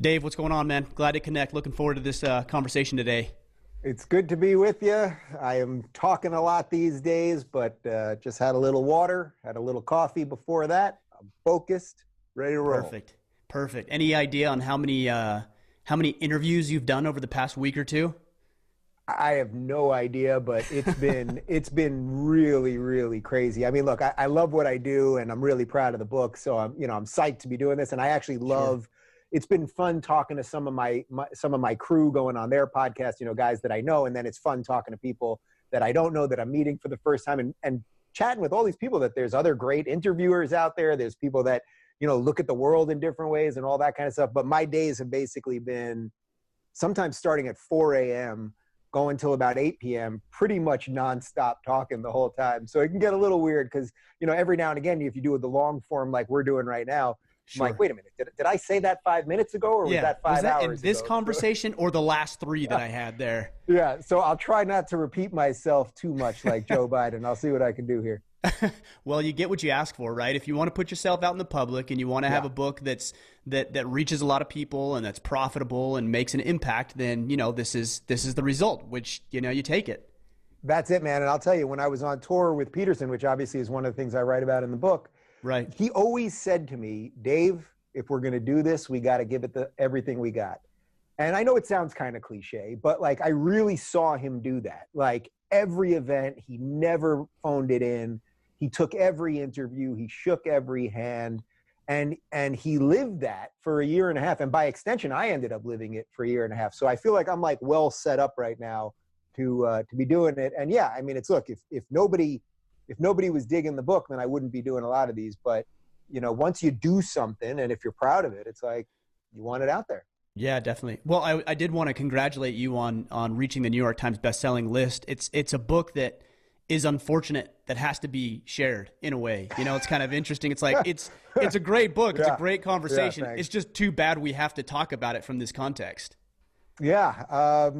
Dave, what's going on, man? Glad to connect. Looking forward to this conversation today. It's good to be with you. I am talking a lot these days, but just had a little water, had a little coffee before that. I'm focused, ready to roll. Perfect. Any idea on how many interviews you've done over the past week or two? I have no idea, but it's been really, really crazy. I mean, look, I love what I do, and I'm really proud of the book. So I'm psyched to be doing this, and I actually love. Sure. It's been fun talking to some of my crew going on their podcast, guys that I know. And then it's fun talking to people that I don't know that I'm meeting for the first time and chatting with all these people that there's other great interviewers out there. There's people that, look at the world in different ways and all that kind of stuff. But my days have basically been sometimes starting at 4 a.m., going till about 8 p.m., pretty much nonstop talking the whole time. So it can get a little weird because, every now and again, if you do the long form like we're doing right now, sure. I'm like, wait a minute, did I say that 5 minutes ago or was that 5 hours ago? In this conversation or the last three that I had there? Yeah, so I'll try not to repeat myself too much like Joe Biden. I'll see what I can do here. Well, you get what you ask for, right? If you want to put yourself out in the public and you want to have a book that reaches a lot of people and that's profitable and makes an impact, then, this is the result, which, you take it. That's it, man. And I'll tell you, when I was on tour with Peterson, which obviously is one of the things I write about in the book, right? He always said to me, Dave, if we're going to do this, we got to give it everything we got. And I know it sounds kind of cliche, but like I really saw him do that. Like every event, he never phoned it in. He took every interview. He shook every hand. And he lived that for a year and a half. And by extension, I ended up living it for a year and a half. So I feel like I'm like well set up right now to be doing it. And yeah, I mean, it's look, if nobody was digging the book, then I wouldn't be doing a lot of these. But, once you do something and if you're proud of it, it's like you want it out there. Yeah, definitely. Well, I did want to congratulate you on reaching the New York Times bestselling list. It's a book that is unfortunate that has to be shared in a way. It's kind of interesting. It's like it's a great book. It's a great conversation. Yeah, it's just too bad we have to talk about it from this context. Yeah.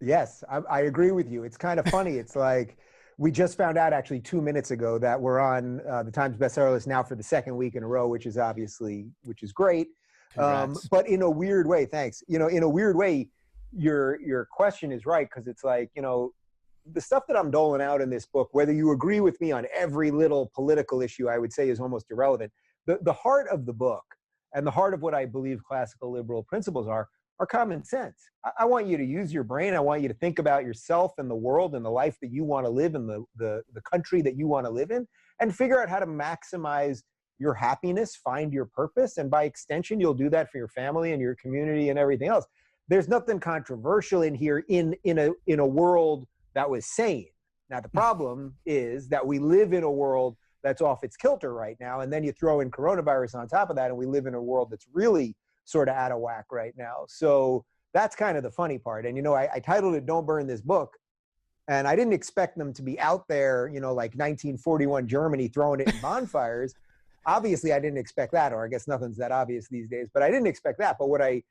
Yes, I agree with you. It's kind of funny. It's like we just found out actually 2 minutes ago that we're on the Times bestseller list now for the second week in a row, which is great. But in a weird way, thanks. In a weird way, your question is right. Cause it's like, the stuff that I'm doling out in this book, whether you agree with me on every little political issue, I would say is almost irrelevant. The heart of the book and the heart of what I believe classical liberal principles are common sense. I want you to use your brain. I want you to think about yourself and the world and the life that you want to live in, the country that you want to live in, and figure out how to maximize your happiness, find your purpose. And by extension, you'll do that for your family and your community and everything else. There's nothing controversial in here in a world that was sane. Now, the problem is that we live in a world that's off its kilter right now. And then you throw in coronavirus on top of that, and we live in a world that's really sort of out of whack right now. So that's kind of the funny part. And, I titled it Don't Burn This Book. And I didn't expect them to be out there, like 1941 Germany throwing it in bonfires. Obviously, I didn't expect that, or I guess nothing's that obvious these days. But I didn't expect that. But what I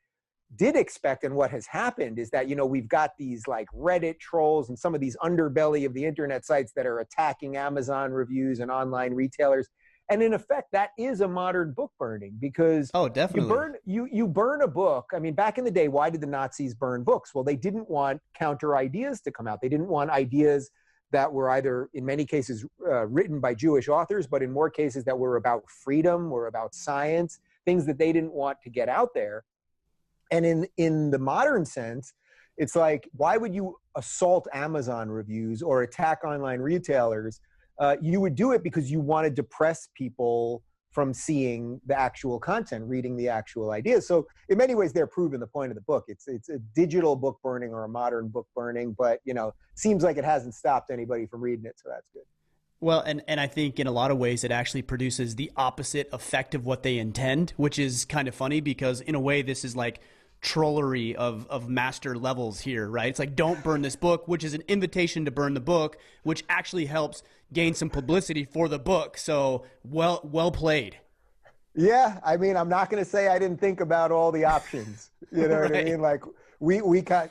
did expect and what has happened is that, we've got these like Reddit trolls and some of these underbelly of the internet sites that are attacking Amazon reviews and online retailers. And in effect, that is a modern book burning because definitely. You burn a book. I mean, back in the day, why did the Nazis burn books? Well, they didn't want counter ideas to come out. They didn't want ideas that were either, in many cases, written by Jewish authors, but in more cases that were about freedom or about science, things that they didn't want to get out there. And in the modern sense, it's like, why would you assault Amazon reviews or attack online retailers? You would do it because you want to depress people from seeing the actual content, reading the actual ideas. So in many ways, they're proving the point of the book. It's a digital book burning or a modern book burning, but seems like it hasn't stopped anybody from reading it. So that's good. Well, and I think in a lot of ways it actually produces the opposite effect of what they intend, which is kind of funny because in a way this is like trollery of master levels here, right? It's like, don't burn this book, which is an invitation to burn the book, which actually helps gain some publicity for the book. So well played. Yeah. I mean, I'm not going to say I didn't think about all the options. You know what I mean? Like we kind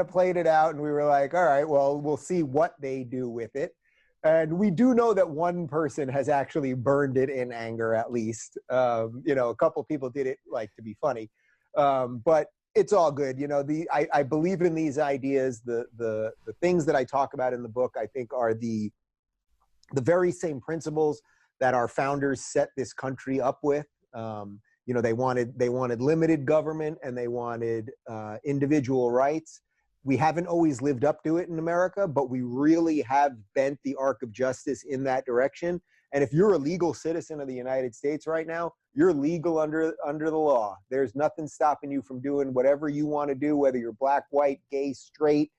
of played it out and we were like, all right, well, we'll see what they do with it. And we do know that one person has actually burned it in anger, at least. A couple people did it like to be funny. But it's all good. You know, I believe in these ideas. The things that I talk about in the book, I think, are the very same principles that our founders set this country up with. You know, they wanted limited government, and they wanted individual rights. We haven't always lived up to it in America, but we really have bent the arc of justice in that direction. And if you're a legal citizen of the United States right now, you're legal under the law. There's nothing stopping you from doing whatever you want to do, whether you're black, white, gay, straight,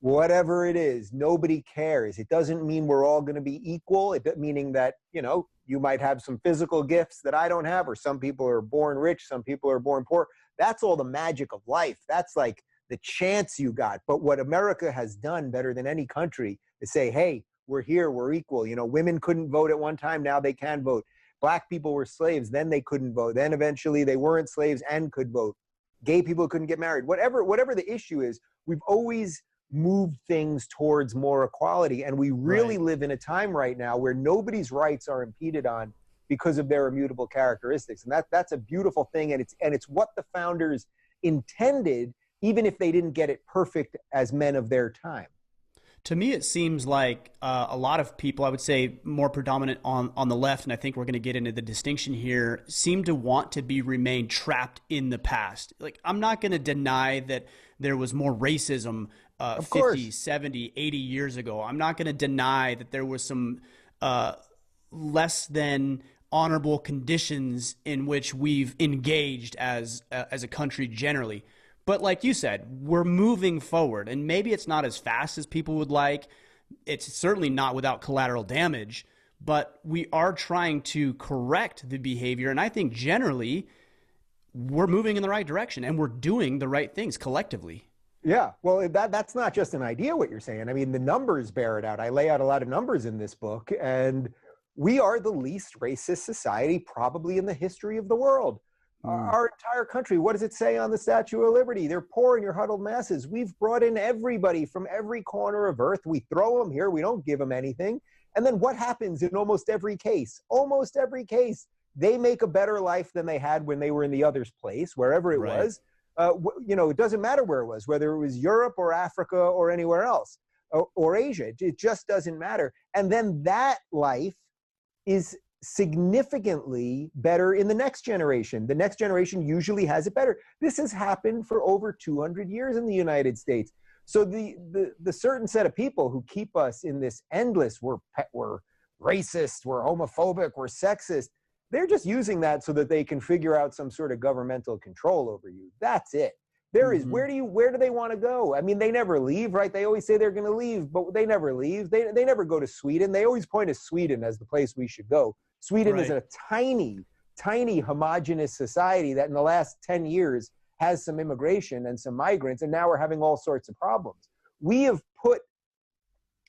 whatever it is. Nobody cares. It doesn't mean we're all going to be equal. Meaning that, you know, you might have some physical gifts that I don't have, or some people are born rich, some people are born poor. That's all the magic of life. That's like the chance you got. But what America has done better than any country is say, hey, we're here, we're equal. You know, women couldn't vote at one time, now they can vote. Black people were slaves, then they couldn't vote. Then eventually they weren't slaves and could vote. Gay people couldn't get married. Whatever the issue is, we've always moved things towards more equality. And we really live in a time right now where nobody's rights are impeded on because of their immutable characteristics. And that's a beautiful thing. And it's what the founders intended, even if they didn't get it perfect as men of their time. To me, it seems like a lot of people, I would say more predominant on the left, and I think we're going to get into the distinction here, seem to want to remain trapped in the past. Like, I'm not going to deny that there was more racism 50, 70, 80 years ago. I'm not going to deny that there was some less than honorable conditions in which we've engaged as a country generally. But like you said, we're moving forward, and maybe it's not as fast as people would like. It's certainly not without collateral damage, but we are trying to correct the behavior. And I think generally we're moving in the right direction, and we're doing the right things collectively. Yeah, well, that's not just an idea, what you're saying. I mean, the numbers bear it out. I lay out a lot of numbers in this book, and we are the least racist society probably in the history of the world. Our entire country, what does it say on the Statue of Liberty? They're poor in your huddled masses. We've brought in everybody from every corner of earth. We throw them here. We don't give them anything. And then what happens in almost every case? Almost every case, they make a better life than they had when they were in the other's place, wherever it was. You know, it doesn't matter where it was, whether it was Europe or Africa or anywhere else, or Asia. It just doesn't matter. And then that life is significantly better in the next generation. The next generation usually has it better. This has happened for over 200 years in the United States. So the certain set of people who keep us in this endless, we're racist, we're homophobic, we're sexist, they're just using that so that they can figure out some sort of governmental control over you. That's it. There is, where do they want to go? I mean, they never leave, right? They always say they're going to leave, but they never leave. They never go to Sweden. They always point to Sweden as the place we should go. Sweden is a tiny, tiny homogenous society that in the last 10 years has some immigration and some migrants, and now we're having all sorts of problems. We have put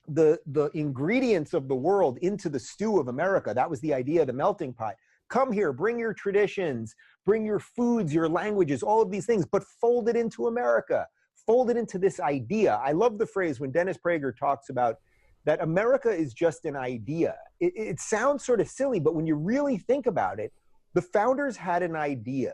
the ingredients of the world into the stew of America. That was the idea of the melting pot. Come here, bring your traditions, bring your foods, your languages, all of these things, but fold it into America. Fold it into this idea. I love the phrase when Dennis Prager talks about that America is just an idea. It sounds sort of silly, but when you really think about it, the founders had an idea.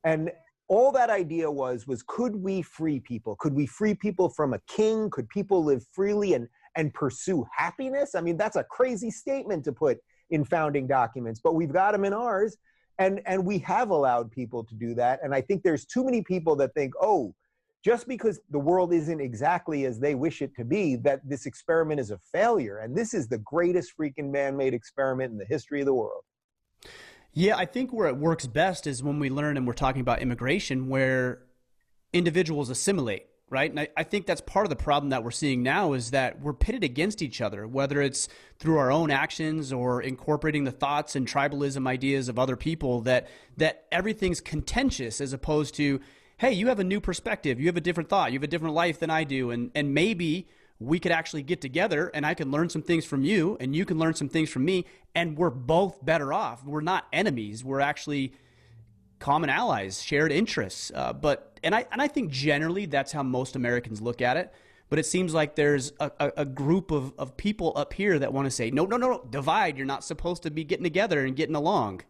And all that idea was could we free people? Could we free people from a king? Could people live freely and pursue happiness? I mean, that's a crazy statement to put in founding documents, but we've got them in ours. And we have allowed people to do that. And I think there's too many people that think, oh, just because the world isn't exactly as they wish it to be, that this experiment is a failure. And this is the greatest freaking man-made experiment in the history of the world. Yeah, I think where it works best is when we learn, and we're talking about immigration, where individuals assimilate, right? And I think that's part of the problem that we're seeing now is that we're pitted against each other, whether it's through our own actions or incorporating the thoughts and tribalism ideas of other people, that everything's contentious as opposed to, hey, you have a new perspective, you have a different thought, you have a different life than I do, and maybe we could actually get together and I can learn some things from you and you can learn some things from me, and we're both better off. We're not enemies. We're actually common allies, shared interests. And I think generally that's how most Americans look at it. But it seems like there's a group of people up here that want to say, no, divide. You're not supposed to be getting together and getting along.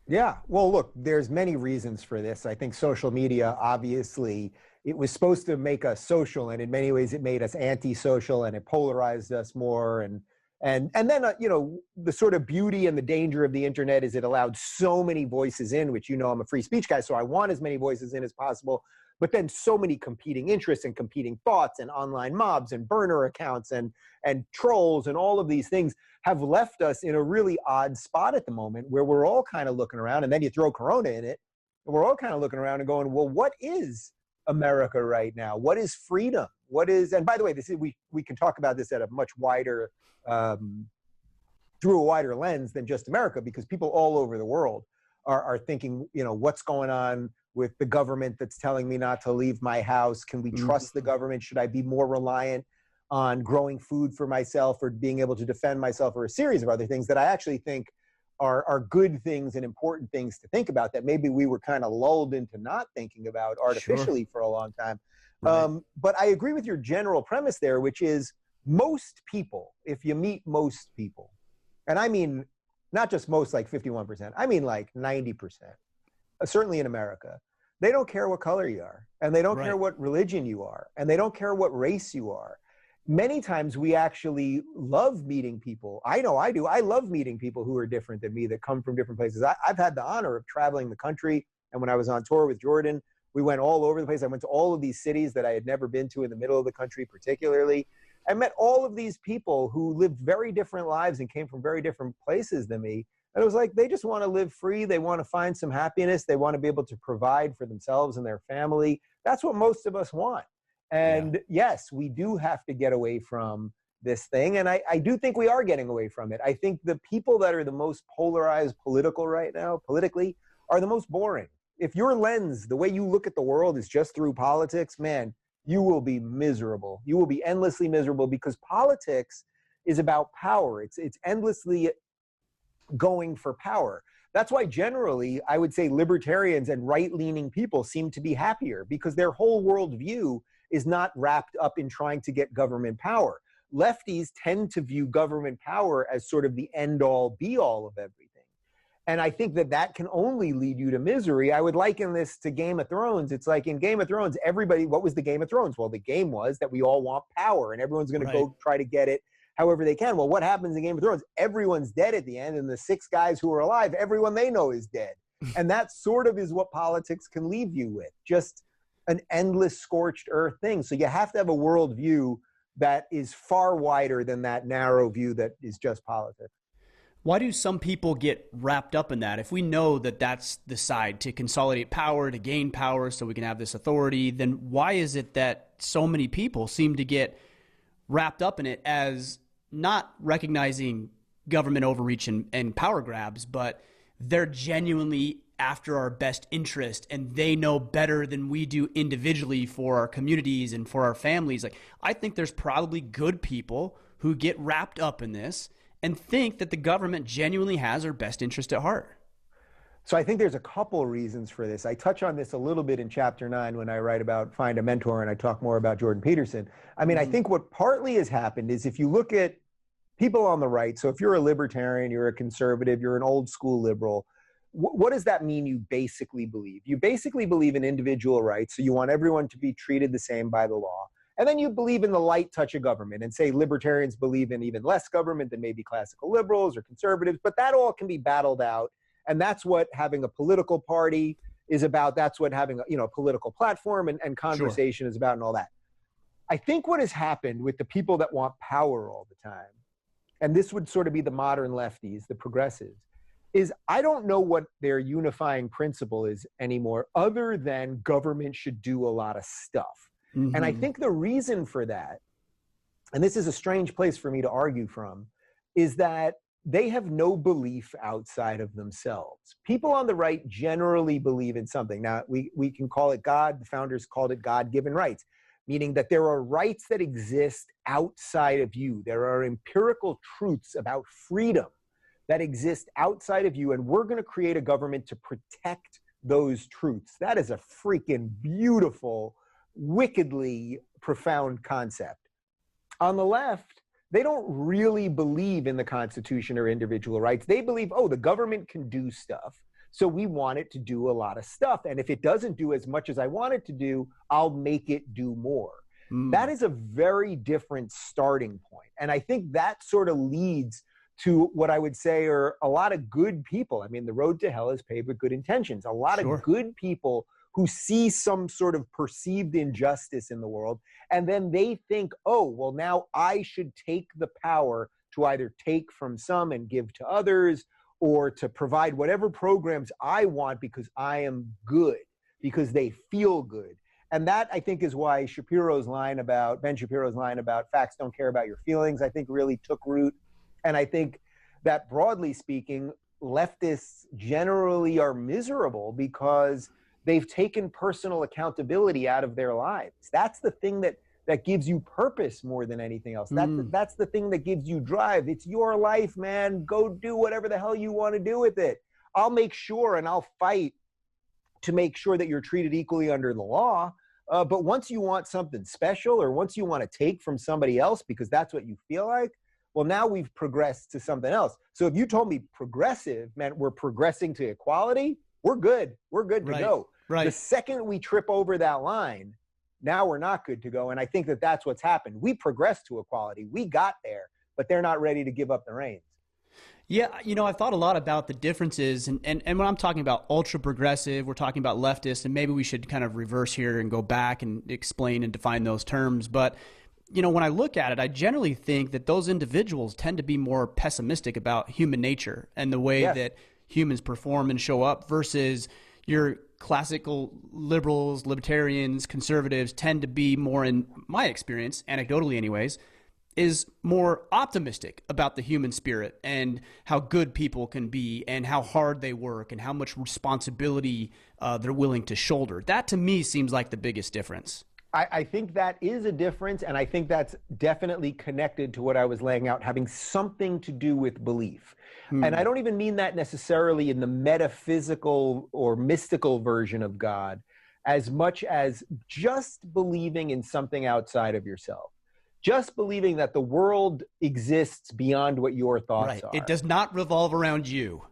Yeah. Well, look, there's many reasons for this. I think social media, obviously, it was supposed to make us social, and in many ways, it made us antisocial, and it polarized us more. And then the sort of beauty and the danger of the internet is it allowed so many voices in, which I'm a free speech guy, so I want as many voices in as possible. But then so many competing interests and competing thoughts and online mobs and burner accounts and trolls and all of these things have left us in a really odd spot at the moment where we're all kind of looking around, and then you throw Corona in it, and we're all kind of looking around and going, well, what is America right now? What is freedom? What is, and by the way, this is, we can talk about this at a much wider, through a wider lens than just America, because people all over the world are thinking, what's going on with the government that's telling me not to leave my house? Can we trust the government? Should I be more reliant on growing food for myself or being able to defend myself, or a series of other things that I actually think are good things and important things to think about that maybe we were kind of lulled into not thinking about artificially for a long time. Right. But I agree with your general premise there, which is most people, if you meet most people, and I mean not just most like 51%, I mean like 90%, certainly in America, they don't care what color you are, and they don't care what religion you are, and they don't care what race you are. Many times we actually love meeting people. I know I do. I love meeting people who are different than me, that come from different places. I've had the honor of traveling the country. And when I was on tour with Jordan, we went all over the place. I went to all of these cities that I had never been to in the middle of the country, particularly. I met all of these people who lived very different lives and came from very different places than me. And it was like, they just want to live free. They want to find some happiness. They want to be able to provide for themselves and their family. That's what most of us want. And yes, we do have to get away from this thing. And I do think we are getting away from it. I think the people that are the most polarized politically, are the most boring. If your lens, the way you look at the world is just through politics, man, you will be miserable. You will be endlessly miserable, because politics is about power. It's endlessly going for power. That's why generally I would say libertarians and right-leaning people seem to be happier, because their whole worldview is not wrapped up in trying to get government power. Lefties tend to view government power as sort of the end-all, be-all of everything. And I think that can only lead you to misery. I would liken this to Game of Thrones. It's like in Game of Thrones, what was the Game of Thrones? Well, the game was that we all want power, and everyone's going to go try to get it however they can. Well, what happens in Game of Thrones? Everyone's dead at the end, and the 6 guys who are alive, everyone they know is dead. And that sort of is what politics can leave you with, just an endless scorched earth thing. So you have to have a worldview that is far wider than that narrow view that is just politics. Why do some people get wrapped up in that? If we know that that's the side to consolidate power, to gain power so we can have this authority, then why is it that so many people seem to get wrapped up in it as not recognizing government overreach and power grabs, but they're genuinely after our best interest, and they know better than we do individually for our communities and for our families? Like, I think there's probably good people who get wrapped up in this and think that the government genuinely has our best interest at heart. So I think there's a couple reasons for this. I touch on this a little bit in chapter 9 when I write about Find a Mentor, and I talk more about Jordan Peterson. I mean, I think what partly has happened is, if you look at people on the right, so if you're a libertarian, you're a conservative, you're an old school liberal, what does that mean you basically believe? You basically believe in individual rights, so you want everyone to be treated the same by the law. And then you believe in the light touch of government, and say libertarians believe in even less government than maybe classical liberals or conservatives, but that all can be battled out. And that's what having a political party is about. That's what having a political platform and conversation is about, and all that. I think what has happened with the people that want power all the time, and this would sort of be the modern lefties, the progressives, is I don't know what their unifying principle is anymore, other than government should do a lot of stuff. And I think the reason for that, and this is a strange place for me to argue from, is that they have no belief outside of themselves. People on the right generally believe in something. Now, we can call it God. The founders called it God-given rights, meaning that there are rights that exist outside of you. There are empirical truths about freedom that exist outside of you, and we're going to create a government to protect those truths. That is a freaking beautiful, wickedly profound concept. On the left, they don't really believe in the Constitution or individual rights. They believe, oh, the government can do stuff. So we want it to do a lot of stuff. And if it doesn't do as much as I want it to do, I'll make it do more. That is a very different starting point. And I think that sort of leads to what I would say are a lot of good people. I mean, the road to hell is paved with good intentions. A lot of good people who see some sort of perceived injustice in the world, and then they think, oh, well, now I should take the power to either take from some and give to others, or to provide whatever programs I want because I am good, because they feel good. And that, I think, is why Ben Shapiro's line about facts don't care about your feelings, I think really took root. And I think that, broadly speaking, leftists generally are miserable because they've taken personal accountability out of their lives. That's the thing that gives you purpose more than anything else. That's the thing that gives you drive. It's your life, man. Go do whatever the hell you want to do with it. I'll make sure and I'll fight to make sure that you're treated equally under the law. But once you want something special, or once you want to take from somebody else because that's what you feel like, well, now we've progressed to something else. So if you told me progressive meant we're progressing to equality, we're good. We're good to go. Right. The second we trip over that line, now we're not good to go. And I think that that's what's happened. We progressed to equality. We got there, but they're not ready to give up the reins. Yeah, I've thought a lot about the differences. And when I'm talking about ultra progressive, we're talking about leftists, and maybe we should kind of reverse here and go back and explain and define those terms. But, when I look at it, I generally think that those individuals tend to be more pessimistic about human nature and the way that humans perform and show up, versus your classical liberals, libertarians, conservatives tend to be more, in my experience, anecdotally anyways, is more optimistic about the human spirit and how good people can be and how hard they work and how much responsibility they're willing to shoulder. That to me seems like the biggest difference. I think that is a difference, and I think that's definitely connected to what I was laying out, having something to do with belief. And I don't even mean that necessarily in the metaphysical or mystical version of God, as much as just believing in something outside of yourself. Just believing that the world exists beyond what your thoughts are. It does not revolve around you.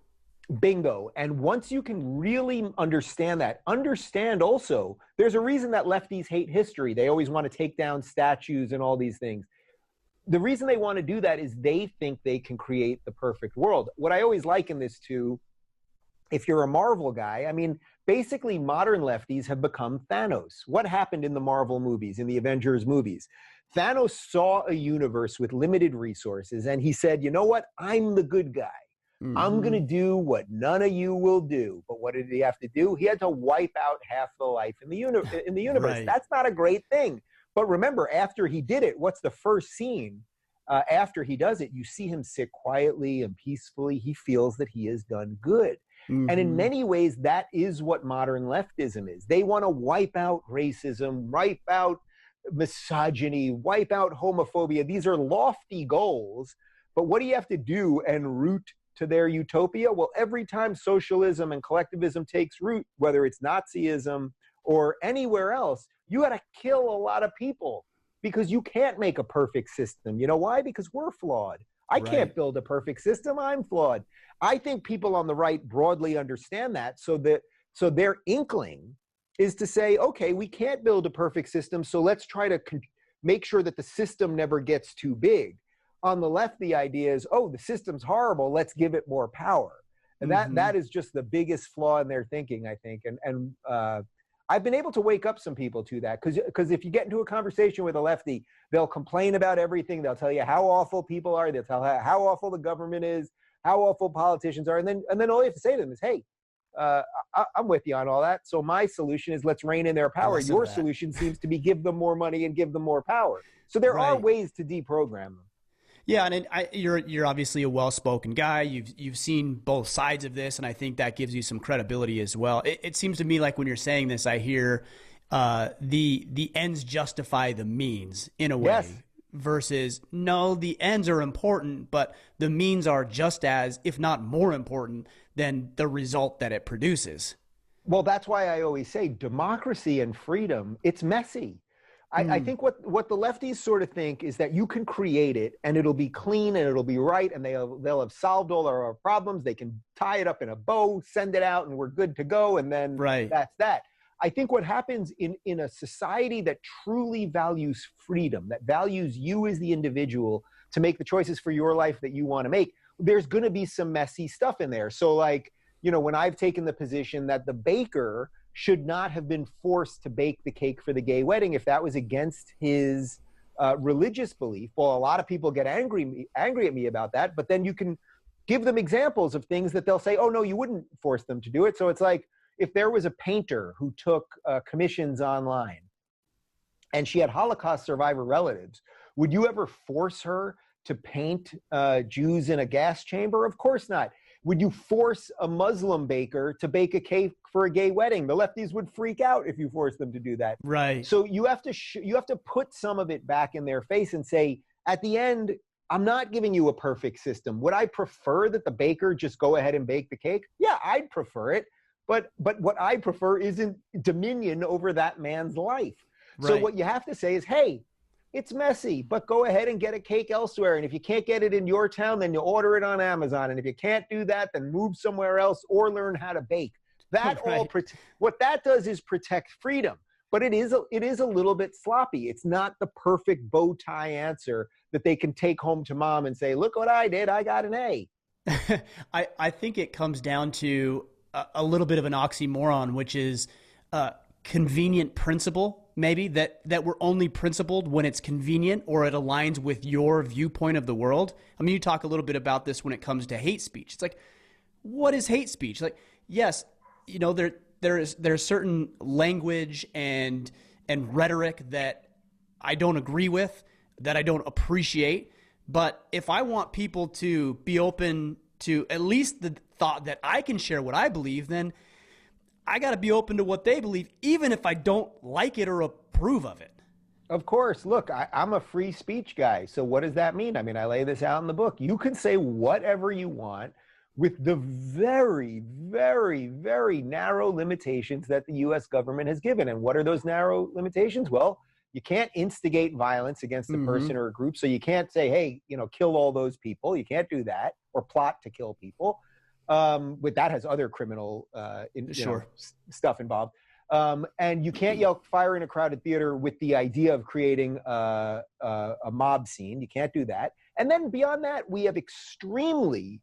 Bingo. And once you can really understand that, understand also, there's a reason that lefties hate history. They always want to take down statues and all these things. The reason they want to do that is they think they can create the perfect world. What I always liken this to, if you're a Marvel guy, I mean, basically modern lefties have become Thanos. What happened in the Marvel movies, in the Avengers movies? Thanos saw a universe with limited resources, and he said, you know what? I'm the good guy. I'm going to do what none of you will do. But what did he have to do? He had to wipe out half the life in the universe. Right. That's not a great thing. But remember, after he did it, what's the first scene? After he does it, you see him sit quietly and peacefully. He feels that he has done good. And in many ways, that is what modern leftism is. They want to wipe out racism, wipe out misogyny, wipe out homophobia. These are lofty goals. But what do you have to do en route to their utopia? Well, every time socialism and collectivism takes root, whether it's Nazism or anywhere else, you got to kill a lot of people because you can't make a perfect system. You know why? Because we're flawed. I can't build a perfect system. I'm flawed. I think people on the right broadly understand that, so their inkling is to say, okay, we can't build a perfect system, so let's try to make sure that the system never gets too big. On the left, the idea is, oh, the system's horrible, let's give it more power. And that is just the biggest flaw in their thinking, I think. And I've been able to wake up some people to that, because if you get into a conversation with a lefty, they'll complain about everything. They'll tell you how awful people are. They'll tell how awful the government is, how awful politicians are. And then all you have to say to them is, hey, I'm with you on all that. So my solution is let's rein in their power. Your solution seems to be give them more money and give them more power. So there are ways to deprogram them. Yeah, and you're obviously a well-spoken guy. You've seen both sides of this, and I think that gives you some credibility as well. It seems to me like when you're saying this, I hear the ends justify the means in a way, versus no, the ends are important, but the means are just as, if not more important than the result that it produces. Well, that's why I always say democracy and freedom, it's messy. I think what the lefties sort of think is that you can create it and it'll be clean and it'll be right and they'll have solved all our problems. They can tie it up in a bow, send it out, and we're good to go. And then that's that. I think what happens in a society that truly values freedom, that values you as the individual to make the choices for your life that you want to make, there's going to be some messy stuff in there. So like, you know, when I've taken the position that the baker should not have been forced to bake the cake for the gay wedding if that was against his religious belief. Well, a lot of people get angry at me about that, but then you can give them examples of things that they'll say, oh, no, you wouldn't force them to do it. So it's like if there was a painter who took commissions online and she had Holocaust survivor relatives, would you ever force her to paint Jews in a gas chamber? Of course not. Would you force a Muslim baker to bake a cake for a gay wedding? The lefties would freak out if you forced them to do that. Right. So you have to put some of it back in their face and say, at the end, I'm not giving you a perfect system. Would I prefer that the baker just go ahead and bake the cake? Yeah, I'd prefer it. But what I prefer isn't dominion over that man's life. Right. So what you have to say is, hey, it's messy, but go ahead and get a cake elsewhere. And if you can't get it in your town, then you order it on Amazon. And if you can't do that, then move somewhere else or learn how to bake. That right. What that does is protect freedom. But it is a little bit sloppy. It's not the perfect bow tie answer that they can take home to mom and say, look what I did. I got an A. I think it comes down to a little bit of an oxymoron, which is convenient principle. Maybe that we're only principled when it's convenient or it aligns with your viewpoint of the world. I mean, you talk a little bit about this when it comes to hate speech. It's like, what is hate speech? Like, yes, you know, there's certain language and rhetoric that I don't agree with, that I don't appreciate. But if I want people to be open to at least the thought that I can share what I believe, then I got to be open to what they believe, even if I don't like it or approve of it. Of course. Look, I'm a free speech guy. So what does that mean? I mean, I lay this out in the book. You can say whatever you want with the very, very, very narrow limitations that the U.S. government has given. And what are those narrow limitations? Well, you can't instigate violence against a person or a group. So you can't say, hey, you know, kill all those people. You can't do that, or plot to kill people. But that has other criminal stuff involved. And you can't yell fire in a crowded theater with the idea of creating a mob scene. You can't do that. And then beyond that, we have extremely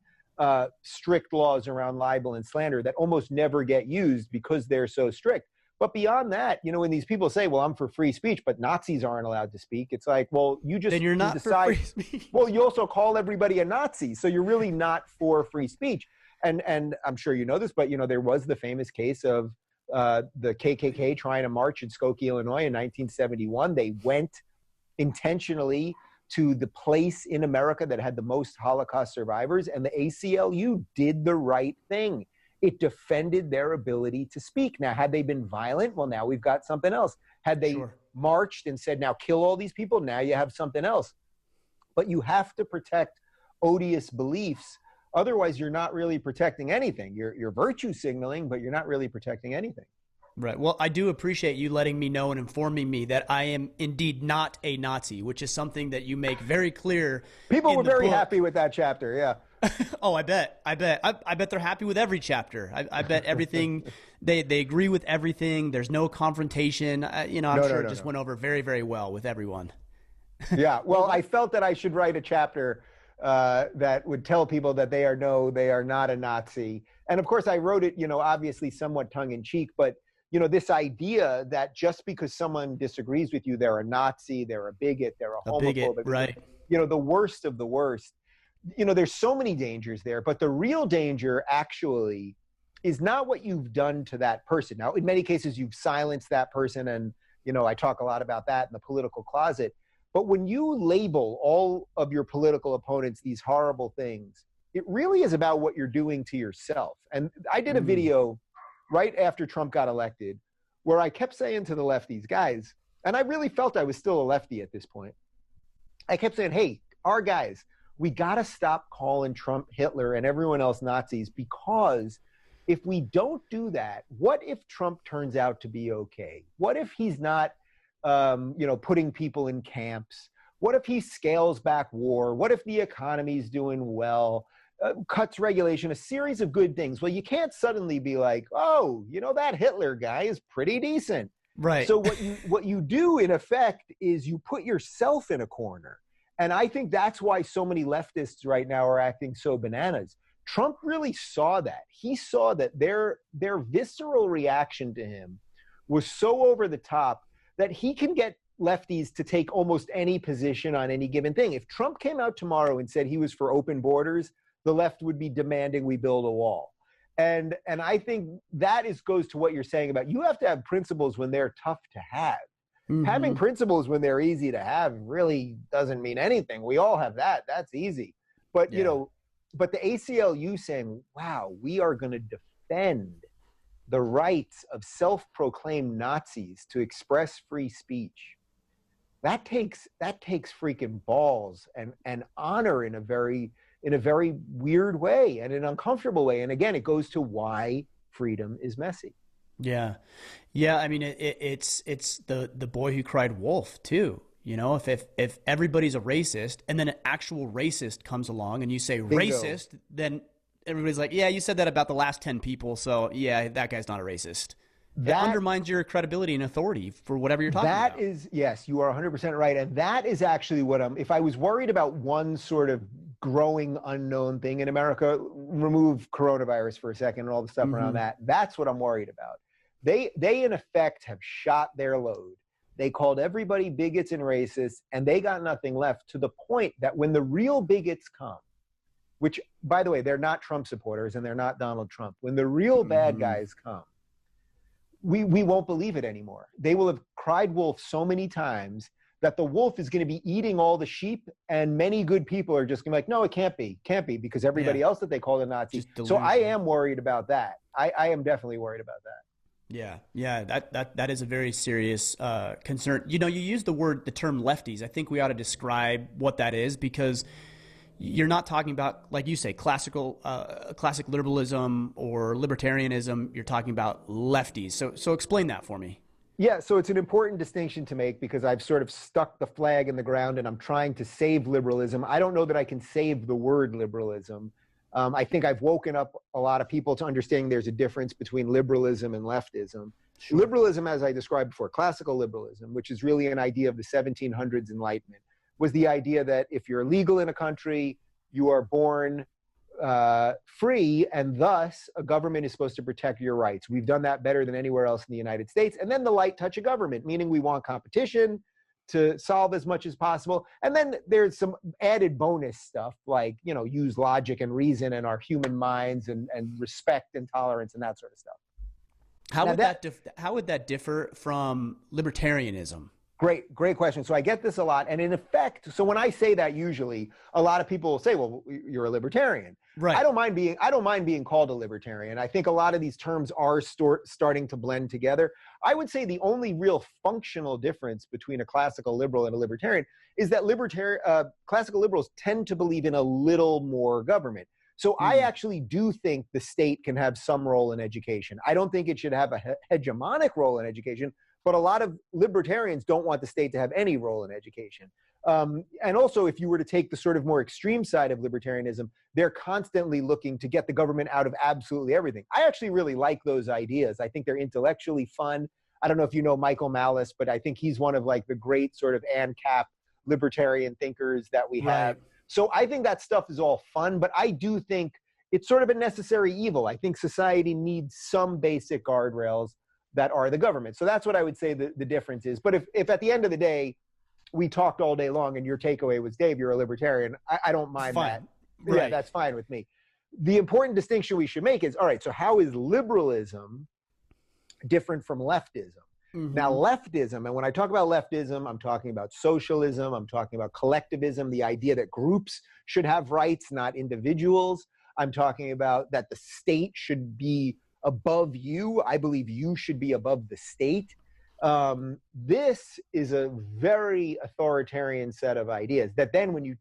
strict laws around libel and slander that almost never get used because they're so strict. But beyond that, you know, when these people say, well, I'm for free speech, but Nazis aren't allowed to speak, it's like, well, you just then you're not decide, for free speech. Well, you also call everybody a Nazi. So you're really not for free speech. And I'm sure you know this, but, you know, there was the famous case of the KKK trying to march in Skokie, Illinois in 1971. They went intentionally to the place in America that had the most Holocaust survivors, and the ACLU did the right thing. It defended their ability to speak. Now, had they been violent, well, now we've got something else. Had they marched and said, now kill all these people, now you have something else. But you have to protect odious beliefs. Otherwise, you're not really protecting anything. You're virtue signaling, but you're not really protecting anything. Right. Well, I do appreciate you letting me know and informing me that I am indeed not a Nazi, which is something that you make very clear. People were very happy with that chapter. Yeah. Oh, I bet. I bet they're happy with every chapter. I bet everything. They agree with everything. There's no confrontation. I'm sure it just went over very, very well with everyone. Yeah. Well, I felt that I should write a chapter that would tell people that they are not a Nazi. And of course, I wrote it, obviously somewhat tongue in cheek, but this idea that just because someone disagrees with you, they're a Nazi, they're a bigot, they're a homophobe, bigot, right? The worst of the worst. There's so many dangers there, but the real danger actually is not what you've done to that person. Now, in many cases, you've silenced that person, and I talk a lot about that in the political closet. But when you label all of your political opponents these horrible things, it really is about what you're doing to yourself. And I did a video right after Trump got elected where I kept saying to the lefties, guys, and I really felt I was still a lefty at this point. I kept saying, hey, our guys, we got to stop calling Trump Hitler and everyone else Nazis, because if we don't do that, what if Trump turns out to be okay? What if he's not putting people in camps? What if he scales back war? What if the economy's doing well? Cuts regulation, a series of good things. Well, you can't suddenly be like, oh, that Hitler guy is pretty decent. Right. So what you do in effect is you put yourself in a corner. And I think that's why so many leftists right now are acting so bananas. Trump really saw that. He saw that their visceral reaction to him was so over the top that he can get lefties to take almost any position on any given thing. If Trump came out tomorrow and said he was for open borders, the left would be demanding we build a wall. And I think that goes to what you're saying about you have to have principles when they're tough to have. Mm-hmm. Having principles when they're easy to have really doesn't mean anything. We all have that. That's easy. But, but the ACLU saying, wow, we are going to defend the rights of self-proclaimed Nazis to express free speech. That takes freaking balls and honor in a very weird way and an uncomfortable way. And again, it goes to why freedom is messy. Yeah. I mean, it's the boy who cried wolf too. If everybody's a racist and then an actual racist comes along and you say Bingo. Racist, then everybody's like, yeah, you said that about the last 10 people. So yeah, that guy's not a racist. That undermines your credibility and authority for whatever you're talking about. That is, yes, you are 100% right. And that is actually what if I was worried about one sort of growing unknown thing in America, remove coronavirus for a second and all the stuff around that. That's what I'm worried about. They in effect have shot their load. They called everybody bigots and racists, and they got nothing left, to the point that when the real bigots come, which, by the way, they're not Trump supporters and they're not Donald Trump. When the real bad guys come, we won't believe it anymore. They will have cried wolf so many times that the wolf is going to be eating all the sheep, and many good people are just going to be like, no, it can't be, because everybody else that they call the Nazis. So I am worried about that. I am definitely worried about that. Yeah, that is a very serious concern. You use the term lefties. I think we ought to describe what that is, because you're not talking about, like you say, classic liberalism or libertarianism. You're talking about lefties. So explain that for me. Yeah, so it's an important distinction to make, because I've sort of stuck the flag in the ground and I'm trying to save liberalism. I don't know that I can save the word liberalism. I think I've woken up a lot of people to understanding there's a difference between liberalism and leftism. Sure. Liberalism, as I described before, classical liberalism, which is really an idea of the 1700s Enlightenment, was the idea that if you're legal in a country, you are born free, and thus a government is supposed to protect your rights. We've done that better than anywhere else in the United States. And then the light touch of government, meaning we want competition to solve as much as possible. And then there's some added bonus stuff like, use logic and reason and our human minds and respect and tolerance and that sort of stuff. How would that differ from libertarianism? Great question. So I get this a lot. And in effect, so when I say that, usually a lot of people will say, well, you're a libertarian. Right. I don't mind being called a libertarian. I think a lot of these terms are starting to blend together. I would say the only real functional difference between a classical liberal and a libertarian is that classical liberals tend to believe in a little more government. So I actually do think the state can have some role in education. I don't think it should have a hegemonic role in education, but a lot of libertarians don't want the state to have any role in education. And also, if you were to take the sort of more extreme side of libertarianism, they're constantly looking to get the government out of absolutely everything. I actually really like those ideas. I think they're intellectually fun. I don't know if you know Michael Malice, but I think he's one of the great sort of ANCAP libertarian thinkers that we have. So I think that stuff is all fun, but I do think it's sort of a necessary evil. I think society needs some basic guardrails that are the government. So that's what I would say the difference is. But if at the end of the day, we talked all day long and your takeaway was, Dave, you're a libertarian, I don't mind that. Right. Yeah, that's fine with me. The important distinction we should make is, all right, so how is liberalism different from leftism? Mm-hmm. Now, leftism, and when I talk about leftism, I'm talking about socialism, I'm talking about collectivism, the idea that groups should have rights, not individuals. I'm talking about that the state should be above you. I believe you should be above the state. This is a very authoritarian set of ideas that then when you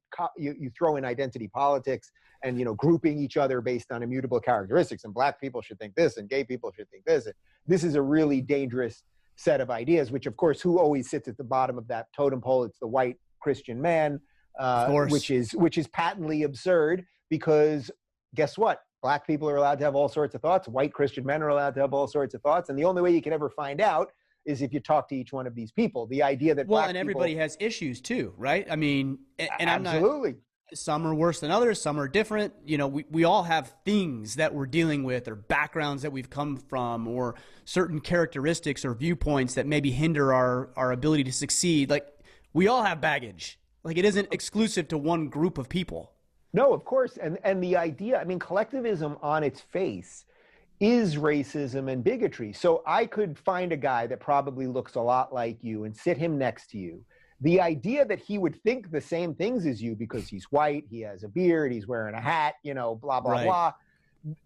throw in identity politics and, grouping each other based on immutable characteristics, and black people should think this and gay people should think this. And this is a really dangerous set of ideas, which of course, who always sits at the bottom of that totem pole? It's the white Christian man, Of course. which is patently absurd, because guess what? Black people are allowed to have all sorts of thoughts. White Christian men are allowed to have all sorts of thoughts. And the only way you can ever find out is if you talk to each one of these people. The idea that Well, and everybody has issues too, right? I mean, and absolutely. Some are worse than others. Some are different. You know, we all have things that we're dealing with, or backgrounds that we've come from, or certain characteristics or viewpoints that maybe hinder our ability to succeed. Like, we all have baggage. Like, it isn't exclusive to one group of people. No, of course. And the idea, I mean, collectivism on its face is racism and bigotry. So I could find a guy that probably looks a lot like you and sit him next to you. The idea that he would think the same things as you because he's white, he has a beard, he's wearing a hat, you know, blah, blah, blah.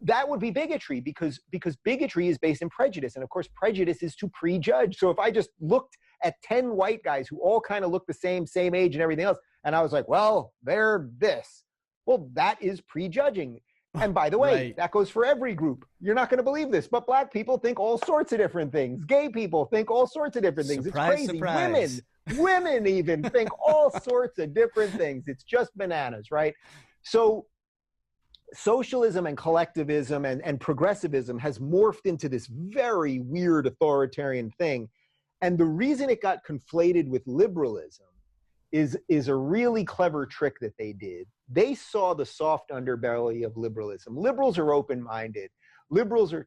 That would be bigotry, because bigotry is based in prejudice. And of course, prejudice is to prejudge. So if I just looked at 10 white guys who all kind of look the same age and everything else, and I was like, well, they're this. Well, that is prejudging. And by the way, that goes for every group. You're not going to believe this, but black people think all sorts of different things. Gay people think all sorts of different things. Surprise, it's crazy. surprise. Women even think all sorts of different things. It's just bananas, right? So socialism and collectivism and progressivism has morphed into this very weird authoritarian thing. And the reason it got conflated with liberalism is a really clever trick that they did. They saw the soft underbelly of liberalism. Liberals are open-minded. Liberals are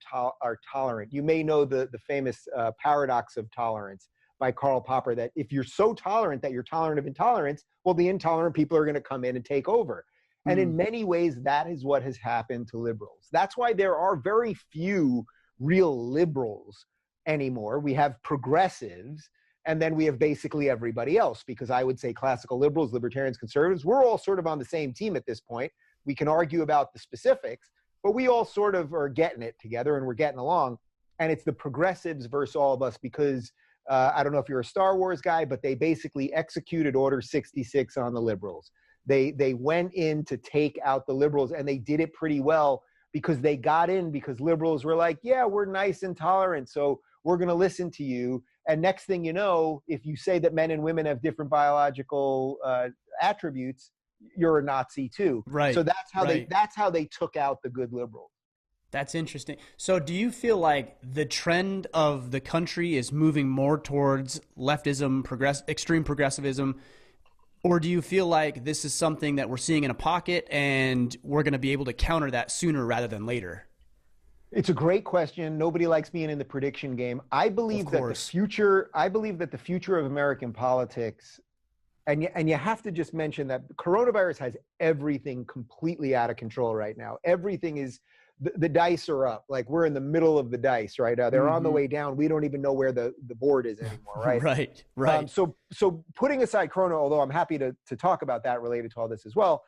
tolerant. You may know the famous paradox of tolerance by Karl Popper, that if you're so tolerant that you're tolerant of intolerance, well, the intolerant people are going to come in and take over. And in many ways, that is what has happened to liberals. That's why there are very few real liberals anymore. We have progressives, and then we have basically everybody else, because I would say classical liberals, libertarians, conservatives, we're all sort of on the same team at this point. We can argue about the specifics, but we all sort of are getting it together and we're getting along. And it's the progressives versus all of us, because I don't know if you're a Star Wars guy, but they basically executed Order 66 on the liberals. They went in to take out the liberals, and they did it pretty well, because they got in because liberals were like, yeah, we're nice and tolerant, so we're going to listen to you. And next thing you know, if you say that men and women have different biological attributes, you're a Nazi too. Right. So that's how they took out the good liberals. That's interesting. So do you feel like the trend of the country is moving more towards leftism, extreme progressivism, or do you feel like this is something that we're seeing in a pocket and we're going to be able to counter that sooner rather than later? It's a great question. Nobody likes being in the prediction game. I believe that the future of American politics, and you have to just mention that coronavirus has everything completely out of control right now. Everything is, the dice are up. Like, we're in the middle of the dice right now. They're on the way down. We don't even know where the board is anymore, right? Right. So putting aside Corona, although I'm happy to talk about that related to all this as well,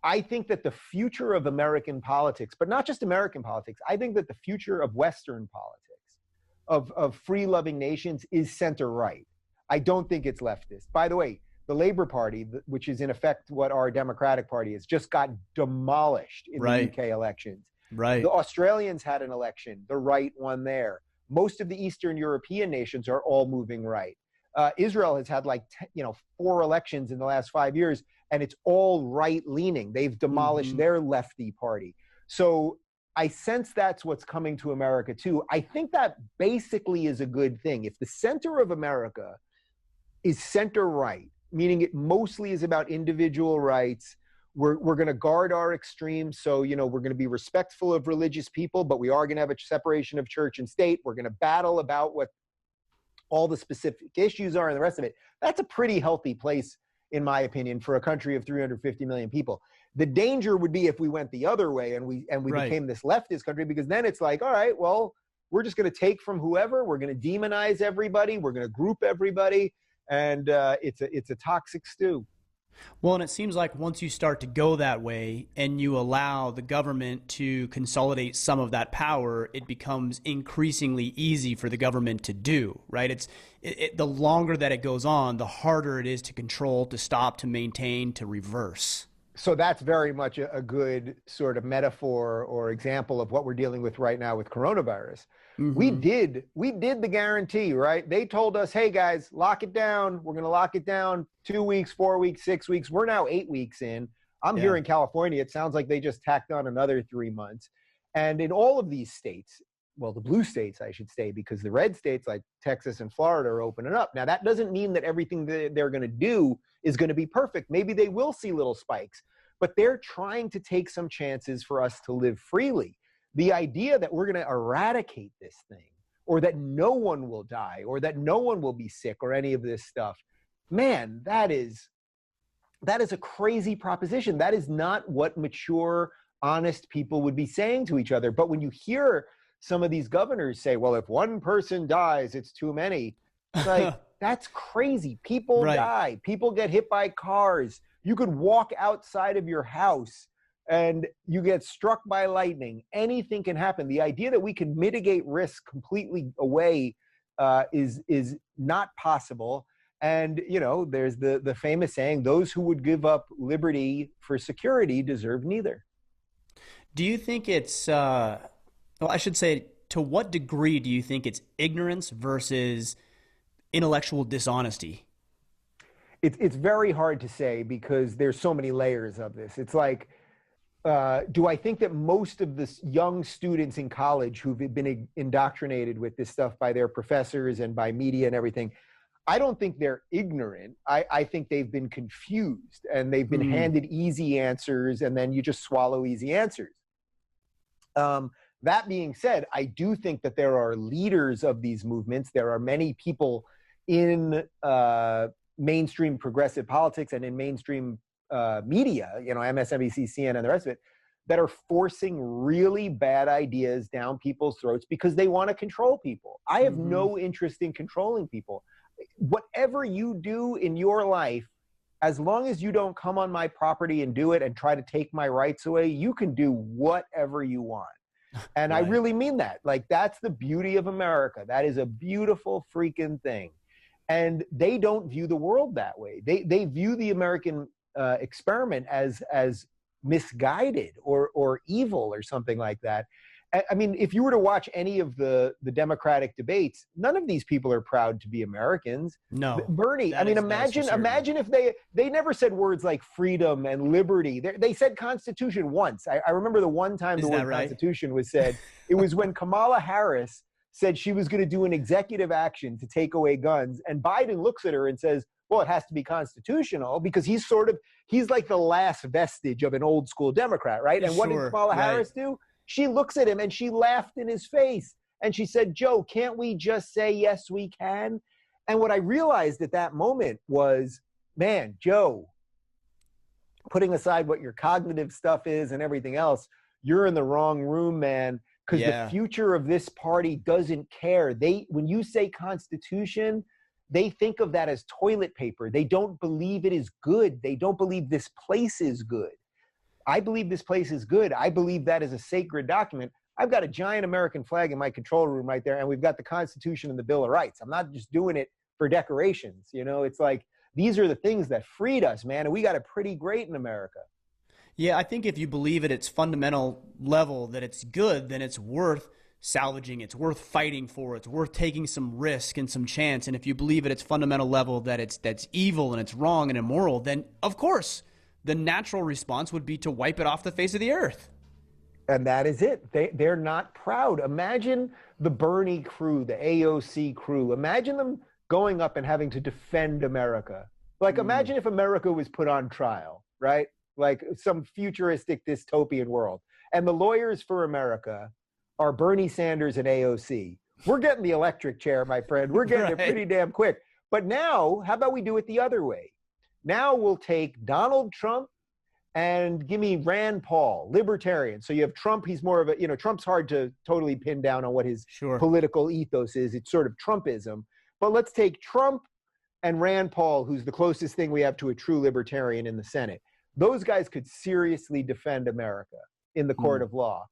I think that the future of American politics, but not just American politics, I think that the future of Western politics, of free-loving nations, is center-right. I don't think it's leftist. By the way, the Labour Party, which is in effect what our Democratic Party is, just got demolished in the UK elections. Right. The Australians had an election. The right won there. Most of the Eastern European nations are all moving right. Israel has had 4 elections in the last 5 years, and it's all right-leaning. They've demolished their lefty party. So I sense that's what's coming to America too. I think that basically is a good thing. If the center of America is center-right, meaning it mostly is about individual rights, we're going to guard our extremes. So, we're going to be respectful of religious people, but we are going to have a separation of church and state. We're going to battle about what all the specific issues are and the rest of it. That's a pretty healthy place, in my opinion, for a country of 350 million people. The danger would be if we went the other way and we became this leftist country, because then it's like, all right, well, we're just going to take from whoever. We're going to demonize everybody. We're going to group everybody. And it's a toxic stew. Well, and it seems like once you start to go that way and you allow the government to consolidate some of that power, it becomes increasingly easy for the government to do, right? The longer that it goes on, the harder it is to control, to stop, to maintain, to reverse. So that's very much a good sort of metaphor or example of what we're dealing with right now with coronavirus. We Mm-hmm. did the guarantee, right? They told us, hey guys, lock it down. We're going to lock it down 2 weeks, 4 weeks, 6 weeks. We're now 8 weeks in. I'm here Yeah. in California. It sounds like they just tacked on another 3 months. And in all of these states, well, the blue states, I should say, because the red states like Texas and Florida are opening up. Now, that doesn't mean that everything that they're going to do is going to be perfect. Maybe they will see little spikes, but they're trying to take some chances for us to live freely. The idea that we're going to eradicate this thing, or that no one will die, or that no one will be sick, or any of this stuff, man, that is a crazy proposition. That is not what mature, honest people would be saying to each other. But when you hear some of these governors say, well, if one person dies, it's too many, it's like, that's crazy. People Right. die. People get hit by cars. You could walk outside of your house and you get struck by lightning. Anything can happen. The idea that we can mitigate risk completely away is not possible. And, you know, there's the famous saying, those who would give up liberty for security deserve neither. Do you think it's, well, I should say, to what degree do you think it's ignorance versus intellectual dishonesty? It's very hard to say because there's so many layers of this. It's like, do I think that most of the young students in college who've been indoctrinated with this stuff by their professors and by media and everything, I don't think they're ignorant. I think they've been confused and they've been handed easy answers, and then you just swallow easy answers. That being said, I do think that there are leaders of these movements. There are many people in mainstream progressive politics and in mainstream media, you know, MSNBC, CNN, and the rest of it, that are forcing really bad ideas down people's throats because they want to control people. I have no interest in controlling people. Whatever you do in your life, as long as you don't come on my property and do it and try to take my rights away, you can do whatever you want. And Right. I really mean that. Like, that's the beauty of America. That is a beautiful freaking thing. And they don't view the world that way. They view the American experiment as misguided or evil or something like that. I mean, if you were to watch any of the Democratic debates, none of these people are proud to be Americans. No. Bernie, I mean, imagine if they never said words like freedom and liberty. They said Constitution once. I remember the one time the word Constitution was said. It was when Kamala Harris said she was going to do an executive action to take away guns. And Biden looks at her and says, well, it has to be constitutional, because he's like the last vestige of an old school Democrat, right? And what did Kamala Harris do? She looks at him and she laughed in his face. And she said, Joe, can't we just say, yes, we can? And what I realized at that moment was, man, Joe, putting aside what your cognitive stuff is and everything else, you're in the wrong room, man. Because the future of this party doesn't care. When you say Constitution, they think of that as toilet paper. They don't believe it is good. They don't believe this place is good. I believe this place is good. I believe that is a sacred document. I've got a giant American flag in my control room right there, and we've got the Constitution and the Bill of Rights. I'm not just doing it for decorations. You know, it's like, these are the things that freed us, man, and we got it pretty great in America. Yeah, I think if you believe at its fundamental level that it's good, then it's worth salvaging, it's worth fighting for, it's worth taking some risk and some chance. And if you believe at its fundamental level that that's evil and it's wrong and immoral, then of course the natural response would be to wipe it off the face of the earth. And that is it. They're not proud. Imagine the Bernie crew, the AOC crew. Imagine them going up and having to defend America. Like, imagine if America was put on trial, right? Like some futuristic dystopian world. And the lawyers for America are Bernie Sanders and AOC. We're getting the electric chair, my friend. We're getting it pretty damn quick. But now, how about we do it the other way? Now we'll take Donald Trump and give me Rand Paul, Libertarian. So you have Trump. He's more of a, you know, Trump's hard to totally pin down on what his political ethos is. It's sort of Trumpism. But let's take Trump and Rand Paul, who's the closest thing we have to a true libertarian in the Senate. Those guys could seriously defend America in the court of law.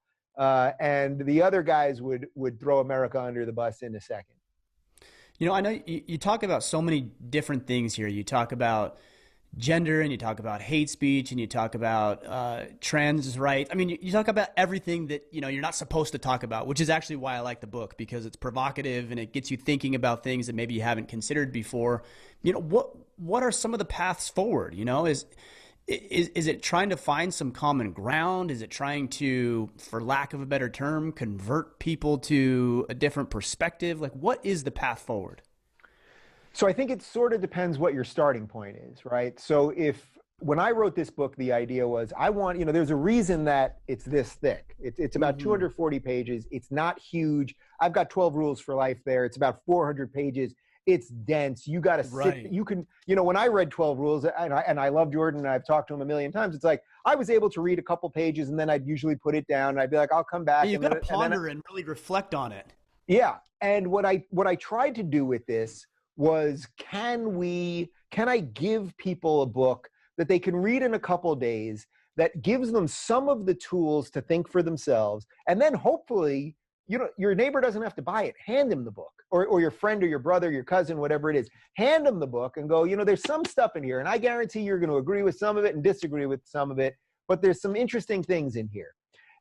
And the other guys would throw America under the bus in a second. You know, I know you talk about so many different things here. You talk about gender, and you talk about hate speech, and you talk about trans rights. I mean, you talk about everything that, you know, you're not supposed to talk about, which is actually why I like the book, because it's provocative and it gets you thinking about things that maybe you haven't considered before. You know, what are some of the paths forward? You know, is it trying to find some common ground? Is it trying to, for lack of a better term, convert people to a different perspective? Like, what is the path forward? So I think it sort of depends what your starting point is, right? So when I wrote this book, the idea was I want, you know, there's a reason that it's this thick. It's about 240 pages. It's not huge. I've got 12 rules for life there. It's about 400 pages. It's dense. You got to sit. You can, you know, when I read 12 rules, and I love Jordan, and I've talked to him a million times, it's like I was able to read a couple pages, and then I'd usually put it down. And I'd be like, I'll come back. You've got to ponder and really reflect on it. Yeah. And what I tried to do with this was, can I give people a book that they can read in a couple of days that gives them some of the tools to think for themselves, and then hopefully, you know, your neighbor doesn't have to buy it. Hand him the book, or your friend or your brother, your cousin, whatever it is. Hand them the book and go, you know, there's some stuff in here, and I guarantee you're going to agree with some of it and disagree with some of it, but there's some interesting things in here.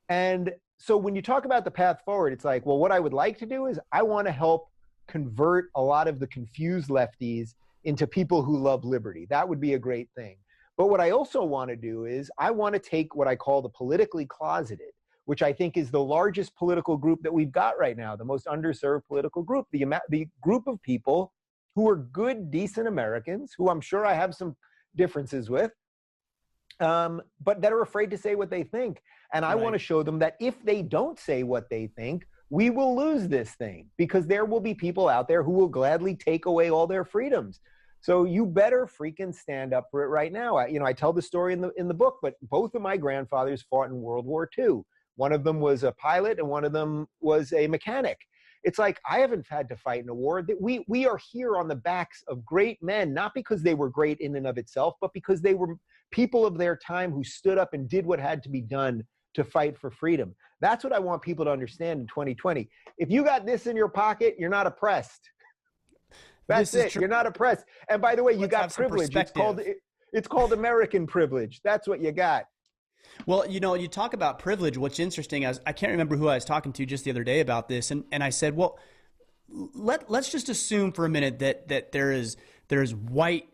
And so when you talk about the path forward, it's like, well, what I would like to do is I want to help convert a lot of the confused lefties into people who love liberty. That would be a great thing. But what I also want to do is I want to take what I call the politically closeted, which I think is the largest political group that we've got right now, the most underserved political group, the group of people who are good, decent Americans, who I'm sure I have some differences with, but that are afraid to say what they think. And I want to show them that if they don't say what they think, we will lose this thing, because there will be people out there who will gladly take away all their freedoms. So you better freaking stand up for it right now. I tell the story in the book, but both of my grandfathers fought in World War II. One of them was a pilot and one of them was a mechanic. It's like, I haven't had to fight in a war. We are here on the backs of great men, not because they were great in and of itself, but because they were people of their time who stood up and did what had to be done to fight for freedom. That's what I want people to understand in 2020. If you got this in your pocket, you're not oppressed. That's it. You're not oppressed. And by the way, you got privilege. It's called American privilege. That's what you got. Well, you know, you talk about privilege. What's interesting is I can't remember who I was talking to just the other day about this, and I said, well, let's just assume for a minute that there is white,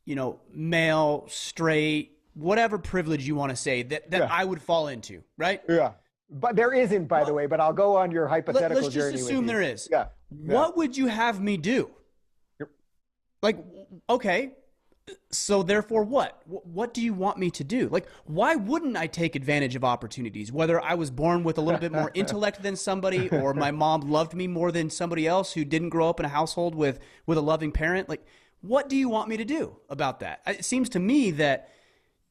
you know, male, straight, whatever privilege you want to say that I would fall into, right? Yeah. But there isn't, by the way, but I'll go on your hypothetical let's journey. Let's just assume there is. Yeah. What would you have me do? Like, okay, so therefore what? What do you want me to do? Like, why wouldn't I take advantage of opportunities? Whether I was born with a little bit more intellect than somebody, or my mom loved me more than somebody else who didn't grow up in a household with a loving parent. Like, what do you want me to do about that? It seems to me that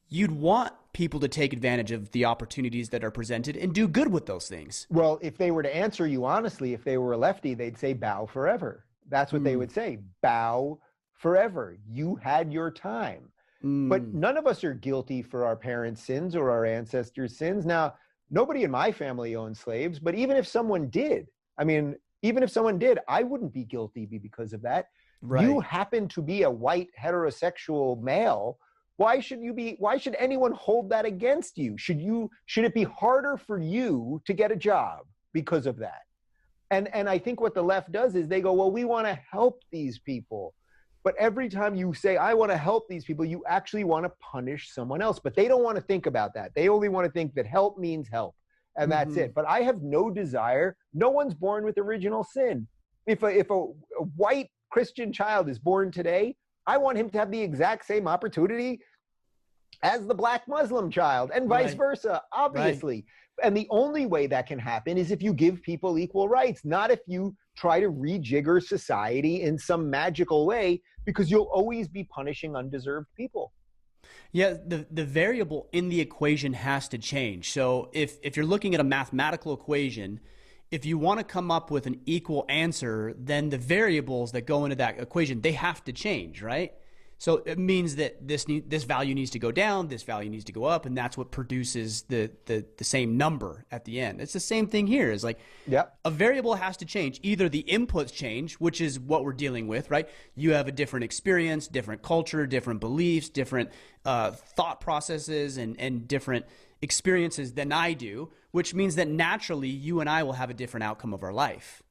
you'd want people to take advantage of the opportunities that are presented and do good with those things. Well, if they were to answer you honestly, if they were a lefty, they'd say bow forever. That's what they would say. Bow forever. You had your time. But none of us are guilty for our parents' sins or our ancestors' sins. Now, nobody in my family owned slaves, but even if someone did, I wouldn't be guilty because of that. Right. You happen to be a white heterosexual male. Why should anyone hold that against you? Should it be harder for you to get a job because of that? And I think what the left does is they go, well, we want to help these people. But every time you say, I want to help these people, you actually want to punish someone else. But they don't want to think about that. They only want to think that help means help. And that's it. But I have no desire. No one's born with original sin. If a white Christian child is born today, I want him to have the exact same opportunity as the black Muslim child, and vice versa, obviously. Right. And the only way that can happen is if you give people equal rights, not if you try to rejigger society in some magical way, because you'll always be punishing undeserved people. Yeah, the variable in the equation has to change. So if you're looking at a mathematical equation, if you want to come up with an equal answer, then the variables that go into that equation, they have to change, right? So it means that this value needs to go down, this value needs to go up, and that's what produces the same number at the end. It's the same thing here. It's like a variable has to change. Either the inputs change, which is what we're dealing with, right? You have a different experience, different culture, different beliefs, different thought processes, and different experiences than I do, which means that naturally you and I will have a different outcome of our life.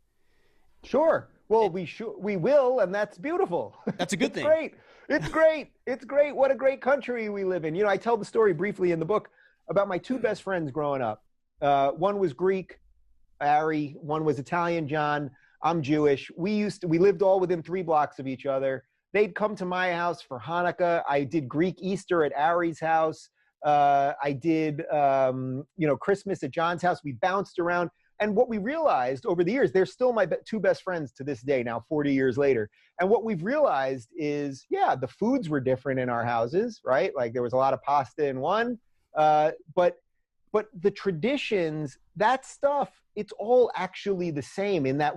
Sure. Well, we will, and that's beautiful. That's a good thing. Great. It's great. It's great. What a great country we live in. You know, I tell the story briefly in the book about my two best friends growing up. One was Greek, Ari. One was Italian, John. I'm Jewish. We lived all within 3 blocks of each other. They'd come to my house for Hanukkah. I did Greek Easter at Ari's house. I did, Christmas at John's house. We bounced around. And what we realized over the years, they're still my two best friends to this day now, 40 years later. And what we've realized is, the foods were different in our houses, right? Like there was a lot of pasta in one. But the traditions, that stuff, it's all actually the same in that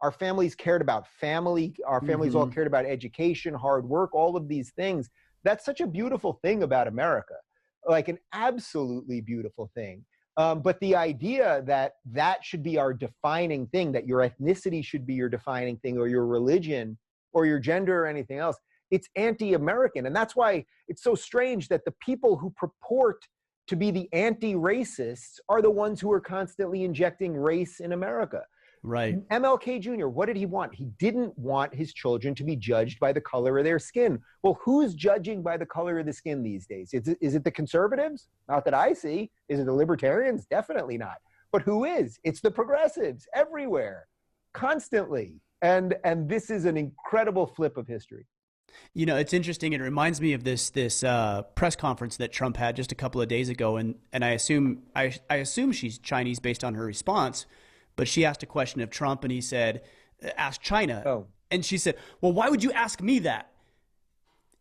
our families cared about family. Our families all cared about education, hard work, all of these things. That's such a beautiful thing about America, like an absolutely beautiful thing. But the idea that should be our defining thing, that your ethnicity should be your defining thing, or your religion or your gender or anything else, it's anti-American. And that's why it's so strange that the people who purport to be the anti-racists are the ones who are constantly injecting race in America. Right. MLK Jr., what did he want? He didn't want his children to be judged by the color of their skin. Well, who's judging by the color of the skin these days? Is it the conservatives? Not that I see. Is it the libertarians? Definitely not. But who is? It's the progressives everywhere, constantly. And this is an incredible flip of history. You know, it's interesting. It reminds me of this press conference that Trump had just a couple of days ago. And I assume she's Chinese based on her response. But she asked a question of Trump, and he said, ask China. Oh. And she said, well, why would you ask me that?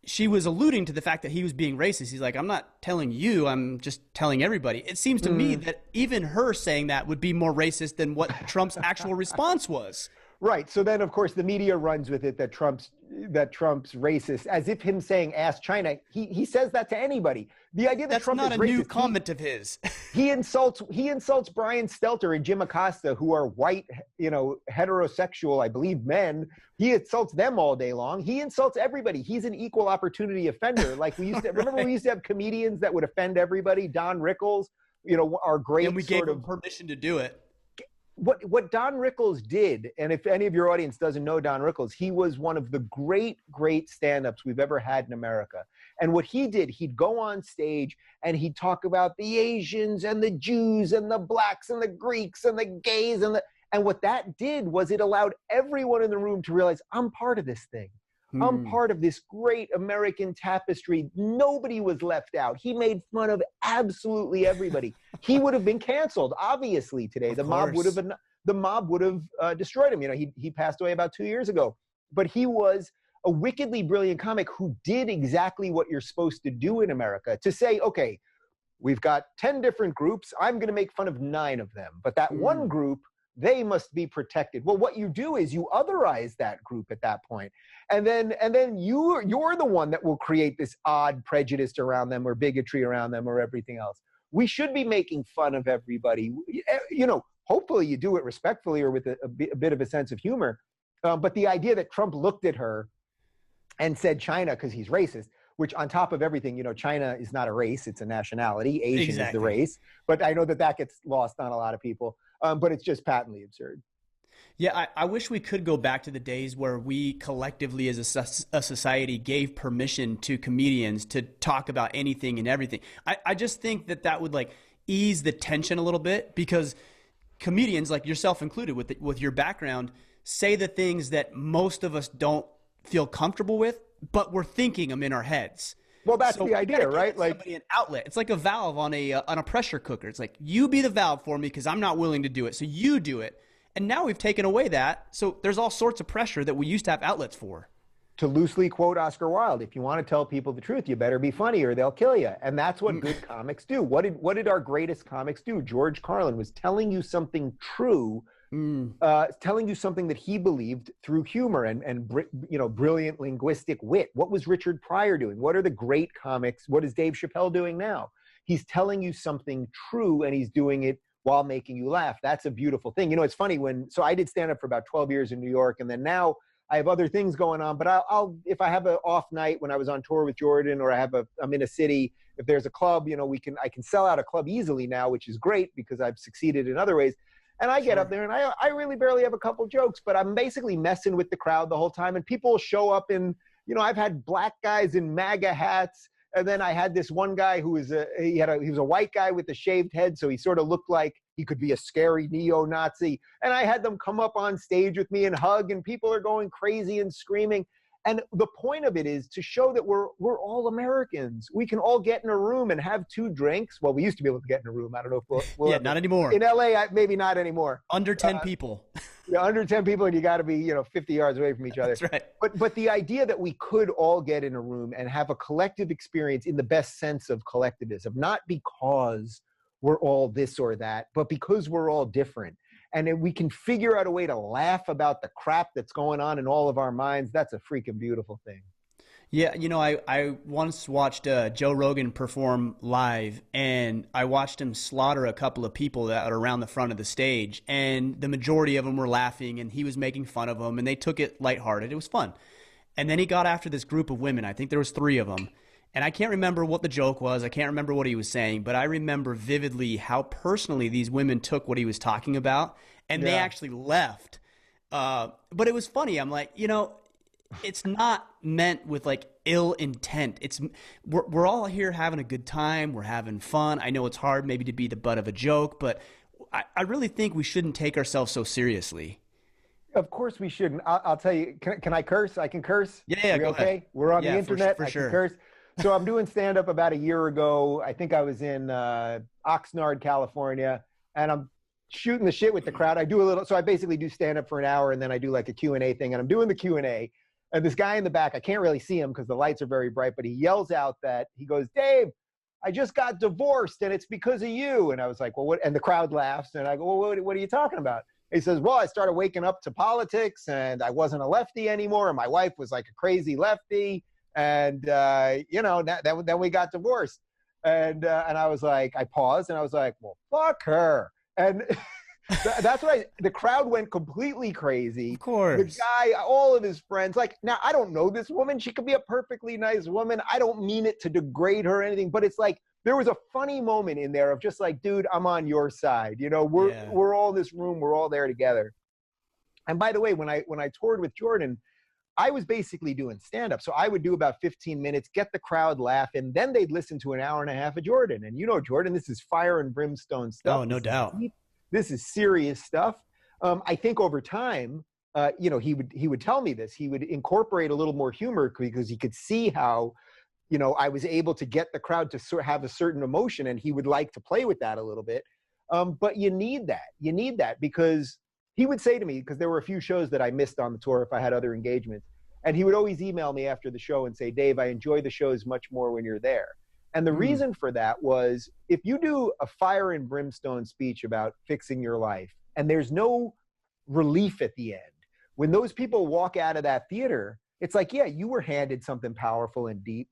She was alluding to the fact that he was being racist. He's like, I'm not telling you, I'm just telling everybody. It seems to me that even her saying that would be more racist than what Trump's actual response was. Right. So then, of course, the media runs with it that Trump's racist, as if him saying "ask China." He says that to anybody. The idea that That's Trump not is a racist, new comment of his. He insults Brian Stelter and Jim Acosta, who are white, heterosexual, I believe, men. He insults them all day long. He insults everybody. He's an equal opportunity offender. Like we used to remember, we used to have comedians that would offend everybody. Don Rickles, our great, and we gave him permission to do it. What Don Rickles did, and if any of your audience doesn't know Don Rickles, he was one of the great stand-ups we've ever had in America. And what he did, he'd go on stage and he'd talk about the Asians and the Jews and the blacks and the Greeks and the gays and what that did was it allowed everyone in the room to realize, I'm part of this thing. I'm part of this great American tapestry. Nobody was left out. He made fun of absolutely everybody. He would have been canceled, obviously, today. The mob would have destroyed him. He passed away about 2 years ago. But he was a wickedly brilliant comic who did exactly what you're supposed to do in America, to say, okay, we've got 10 different groups. I'm going to make fun of 9 of them. But that one group, they must be protected. Well, what you do is you otherize that group at that point. And then you're the one that will create this odd prejudice around them or bigotry around them or everything else. We should be making fun of everybody. Hopefully you do it respectfully or with a bit of a sense of humor. But the idea that Trump looked at her and said China because he's racist, which on top of everything, China is not a race, it's a nationality. Asian is the race. But I know that gets lost on a lot of people. But it's just patently absurd. Yeah, I wish we could go back to the days where we collectively as a society gave permission to comedians to talk about anything and everything. I just think that would ease the tension a little bit, because comedians, like yourself included with your background, say the things that most of us don't feel comfortable with, but we're thinking them in our heads. Well, that's the idea, right? Like an outlet. It's like a valve on a pressure cooker. It's like, you be the valve for me because I'm not willing to do it. So you do it. And now we've taken away that. So there's all sorts of pressure that we used to have outlets for. To loosely quote Oscar Wilde, if you want to tell people the truth, you better be funny or they'll kill you. And that's what good comics do. What did our greatest comics do? George Carlin was telling you something true telling you something that he believed through humor and brilliant linguistic wit. What was Richard Pryor doing? What are the great comics? What is Dave Chappelle doing now? He's telling you something true, and he's doing it while making you laugh. That's a beautiful thing. It's funny so I did stand up for about 12 years in New York, and then now I have other things going on, but I'll if I have an off night when I was on tour with Jordan, or I'm in a city, if there's a club, I can sell out a club easily now, which is great because I've succeeded in other ways. And I get up there and I really barely have a couple jokes, but I'm basically messing with the crowd the whole time. And people show up in, I've had black guys in MAGA hats. And then I had this one guy who was he was a white guy with a shaved head. So he sort of looked like he could be a scary neo-Nazi. And I had them come up on stage with me and hug, and people are going crazy and screaming. And the point of it is to show that we're all Americans. We can all get in a room and have 2 drinks. Well, we used to be able to get in a room. I don't know if we'll yeah, not anymore. In LA, maybe not anymore. Under 10 people. Yeah, under 10 people, and you got to be 50 yards away from each other. That's right. But the idea that we could all get in a room and have a collective experience in the best sense of collectivism, not because we're all this or that, but because we're all different. And if we can figure out a way to laugh about the crap that's going on in all of our minds, that's a freaking beautiful thing. Yeah, I once watched Joe Rogan perform live, and I watched him slaughter a couple of people that are around the front of the stage, and the majority of them were laughing, and he was making fun of them, and they took it lighthearted. It was fun. And then he got after this group of women. I think there was 3 of them. And I can't remember what the joke was. I can't remember what he was saying, but I remember vividly how personally these women took what he was talking about, and they actually left. But it was funny. I'm like, it's not meant with like ill intent. We're all here having a good time. We're having fun. I know it's hard maybe to be the butt of a joke, but I really think we shouldn't take ourselves so seriously. Of course we shouldn't. I'll tell you, can I curse? I can curse? Yeah, go okay? ahead. We're on the internet. For sure. I can curse. So I'm doing stand-up about a year ago. I think I was in Oxnard, California, and I'm shooting the shit with the crowd. So I basically do stand-up for an hour, and then I do like a Q&A thing, and I'm doing the Q&A, and this guy in the back, I can't really see him because the lights are very bright, but he yells out that, he goes, "Dave, I just got divorced, and it's because of you." And I was like, well, what? And the crowd laughs, and I go, well, what are you talking about? He says, well, I started waking up to politics, and I wasn't a lefty anymore, and my wife was like a crazy lefty. And, then we got divorced. And I was like, I paused and I was like, well, fuck her. And that's why the crowd went completely crazy. Of course. The guy, all of his friends, like, now I don't know this woman. She could be a perfectly nice woman. I don't mean it to degrade her or anything, but it's like, there was a funny moment in there of just like, dude, I'm on your side. We're all in this room. We're all there together. And by the way, when I toured with Jordan, I was basically doing stand-up. So I would do about 15 minutes, get the crowd laughing, then they'd listen to an hour and a half of Jordan. And Jordan, this is fire and brimstone stuff. Oh, no doubt. This is serious stuff. I think over time, he would tell me this. He would incorporate a little more humor because he could see how, I was able to get the crowd to sort of have a certain emotion, and he would like to play with that a little bit. But you need that. You need that because he would say to me, because there were a few shows that I missed on the tour if I had other engagements, and he would always email me after the show and say, "Dave, I enjoy the shows much more when you're there." And the reason for that was, if you do a fire and brimstone speech about fixing your life and there's no relief at the end, when those people walk out of that theater, it's like, yeah, you were handed something powerful and deep,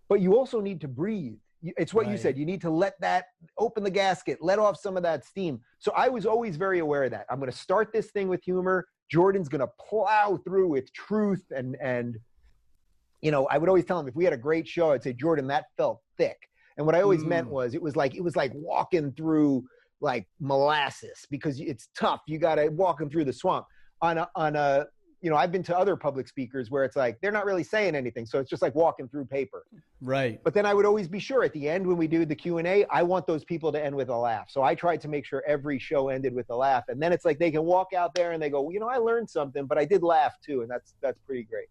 but you also need to breathe. It's what you said. You need to open the gasket, let off some of that steam. So I was always very aware of that. I'm going to start this thing with humor. Jordan's going to plow through with truth. And I would always tell him, if we had a great show, I'd say, Jordan, that felt thick. And what I always meant was, it was like walking through like molasses, because it's tough. You got to walk them through the swamp I've been to other public speakers where it's like, they're not really saying anything. So it's just like walking through paper. Right. But then I would always be sure at the end, when we do the Q&A, I want those people to end with a laugh. So I tried to make sure every show ended with a laugh. And then it's like, they can walk out there and they go, I learned something, but I did laugh too. And that's pretty great.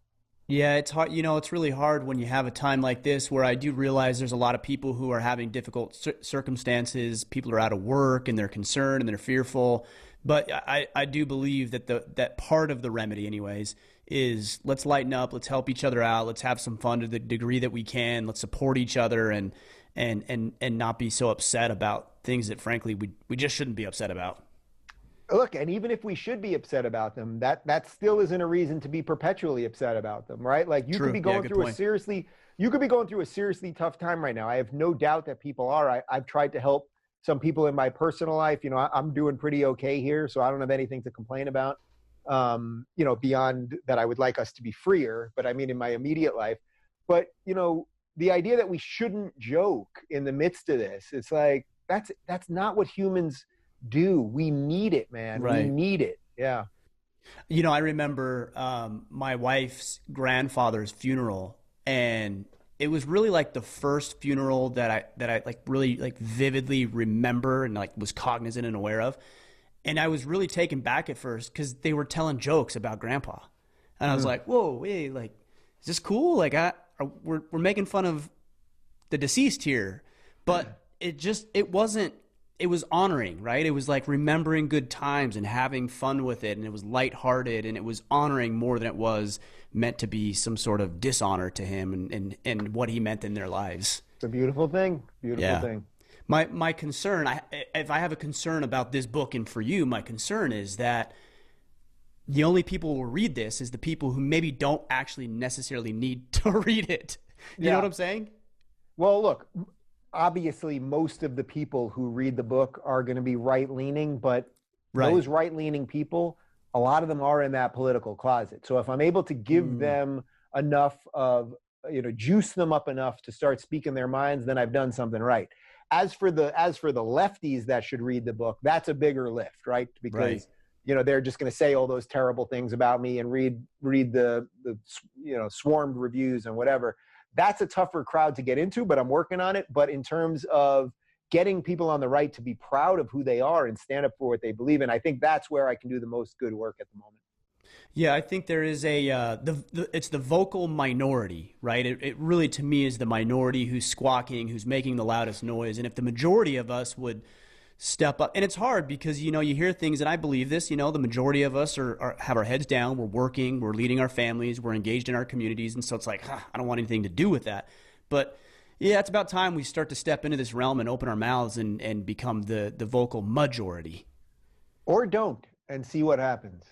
Yeah, it's hard. It's really hard when you have a time like this, where I do realize there's a lot of people who are having difficult circumstances. People are out of work and they're concerned and they're fearful. But I do believe that that part of the remedy, anyways, is let's lighten up, let's help each other out, let's have some fun to the degree that we can, let's support each other and not be so upset about things that, frankly, we just shouldn't be upset about. Look, and even if we should be upset about them, that still isn't a reason to be perpetually upset about them, right? Like you could be going through you could be going through a seriously tough time right now. I have no doubt that people are. I've tried to help some people in my personal life. You know, I'm doing pretty okay here, so I don't have anything to complain about. You know, beyond that, I would like us to be freer, but I mean, in my immediate life. But you know, the idea that we shouldn't joke in the midst of this, it's like that's not what humans do. We need it, man. Right. We need it. Yeah. You know, I remember my wife's grandfather's funeral, and it was really like the first funeral that I like really like vividly remember and like was cognizant and aware of. And I was really taken back at first because they were telling jokes about Grandpa, and I was like, "Whoa, wait, like, is this cool? Like, we're making fun of the deceased here," but it wasn't. It was honoring, right? It was like remembering good times and having fun with it, and it was lighthearted, and it was honoring more than it was meant to be some sort of dishonor to him and what he meant in their lives. It's a beautiful thing. Beautiful thing. My concern, if I have a concern about this book and for you, my concern is that the only people who will read this is the people who maybe don't actually necessarily need to read it. You know what I'm saying? Well, look, obviously most of the people who read the book are going to be right-leaning, but those right-leaning people, a lot of them are in that political closet. So if I'm able to give them enough of, you know, juice them up enough to start speaking their minds, then I've done something right. As for the lefties that should read the book, that's a bigger lift, right? Because you know, they're just going to say all those terrible things about me and read the you know, swarmed reviews and whatever. That's a tougher crowd to get into, but I'm working on it. But in terms of getting people on the right to be proud of who they are and stand up for what they believe in, I think that's where I can do the most good work at the moment. Yeah, I think there is it's the vocal minority, right? It really, to me, is the minority who's squawking, who's making the loudest noise. And if the majority of us would step up, and it's hard because, you know, you hear things, and I believe this, you know, the majority of us have our heads down, we're working, we're leading our families, we're engaged in our communities. And so it's like, I don't want anything to do with that. But yeah, it's about time we start to step into this realm and open our mouths and become the vocal majority. Or don't, and see what happens.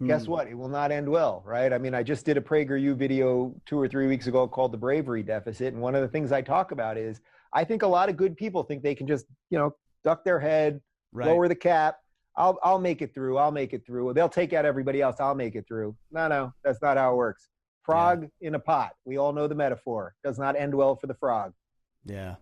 Guess what? It will not end well, right? I mean, I just did a PragerU video 2 or 3 weeks ago called The Bravery Deficit. And one of the things I talk about is I think a lot of good people think they can just, you know, duck their head, lower the cap. I'll make it through. I'll make it through. They'll take out everybody else. I'll make it through. No, that's not how it works. Frog in a pot. We all know the metaphor. Does not end well for the frog. Yeah.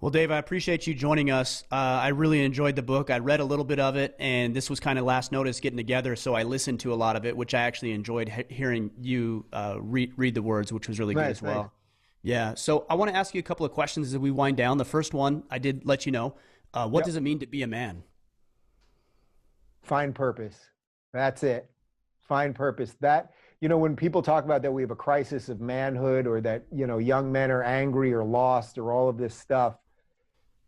Well, Dave, I appreciate you joining us. I really enjoyed the book. I read a little bit of it, and this was kind of last notice getting together, so I listened to a lot of it, which I actually enjoyed hearing you read the words, which was really good as well. Nice. Yeah. So I want to ask you a couple of questions as we wind down. The first one, I did let you know. What does it mean to be a man? Find purpose. That's it. Find purpose. That, you know, when people talk about that we have a crisis of manhood, or that, you know, young men are angry or lost or all of this stuff,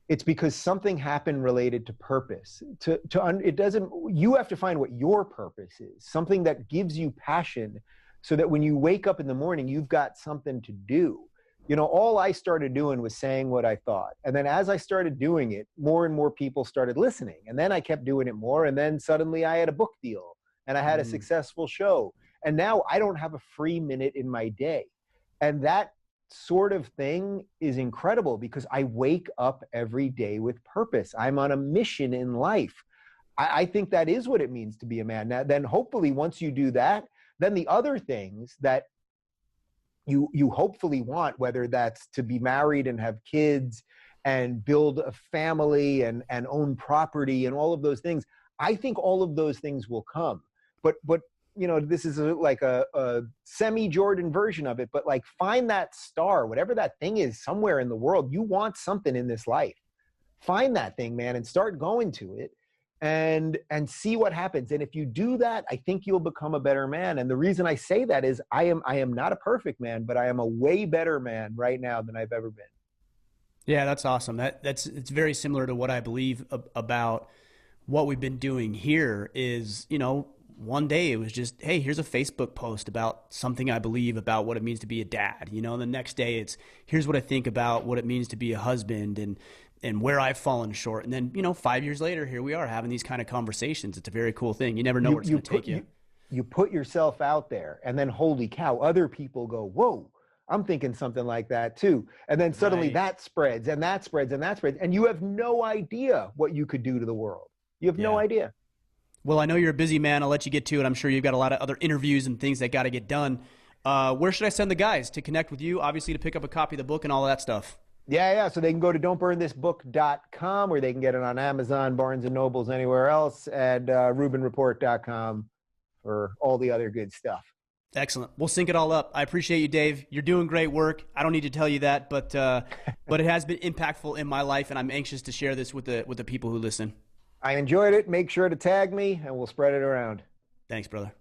it's because something happened related to purpose. You have to find what your purpose is, something that gives you passion, so that when you wake up in the morning, you've got something to do. You know, all I started doing was saying what I thought. And then as I started doing it, more and more people started listening. And then I kept doing it more. And then suddenly I had a book deal and I had a successful show. And now I don't have a free minute in my day. And that sort of thing is incredible because I wake up every day with purpose. I'm on a mission in life. I think that is what it means to be a man. Now, then hopefully once you do that, then the other things that you hopefully want, whether that's to be married and have kids and build a family and own property and all of those things, I think all of those things will come. But you know, this is like a semi-Jordan version of it, but like find that star, whatever that thing is somewhere in the world. You want something in this life. Find that thing, man, and start going to it and see what happens. And if you do that, I think you'll become a better man. And the reason I say that is I am not a perfect man, but I am a way better man right now than I've ever been. Yeah, that's awesome. It's very similar to what I believe about what we've been doing here is, you know, one day it was just, hey, here's a Facebook post about something I believe about what it means to be a dad, you know, and the next day it's, here's what I think about what it means to be a husband. And and where I've fallen short. And then, 5 years later, here we are having these kind of conversations. It's a very cool thing. You never know where it's going to take you. You put yourself out there, and then holy cow, other people go, whoa, I'm thinking something like that too. And then suddenly that spreads and that spreads and that spreads. And you have no idea what you could do to the world. You have no idea. Well, I know you're a busy man. I'll let you get to it. I'm sure you've got a lot of other interviews and things that got to get done. Where should I send the guys to connect with you? Obviously to pick up a copy of the book and all of that stuff. Yeah. So they can go to don'tburnthisbook.com, or they can get it on Amazon, Barnes and Nobles, anywhere else, and rubinreport.com for all the other good stuff. Excellent. We'll sync it all up. I appreciate you, Dave. You're doing great work. I don't need to tell you that, but it has been impactful in my life, and I'm anxious to share this with the people who listen. I enjoyed it. Make sure to tag me, and we'll spread it around. Thanks, brother.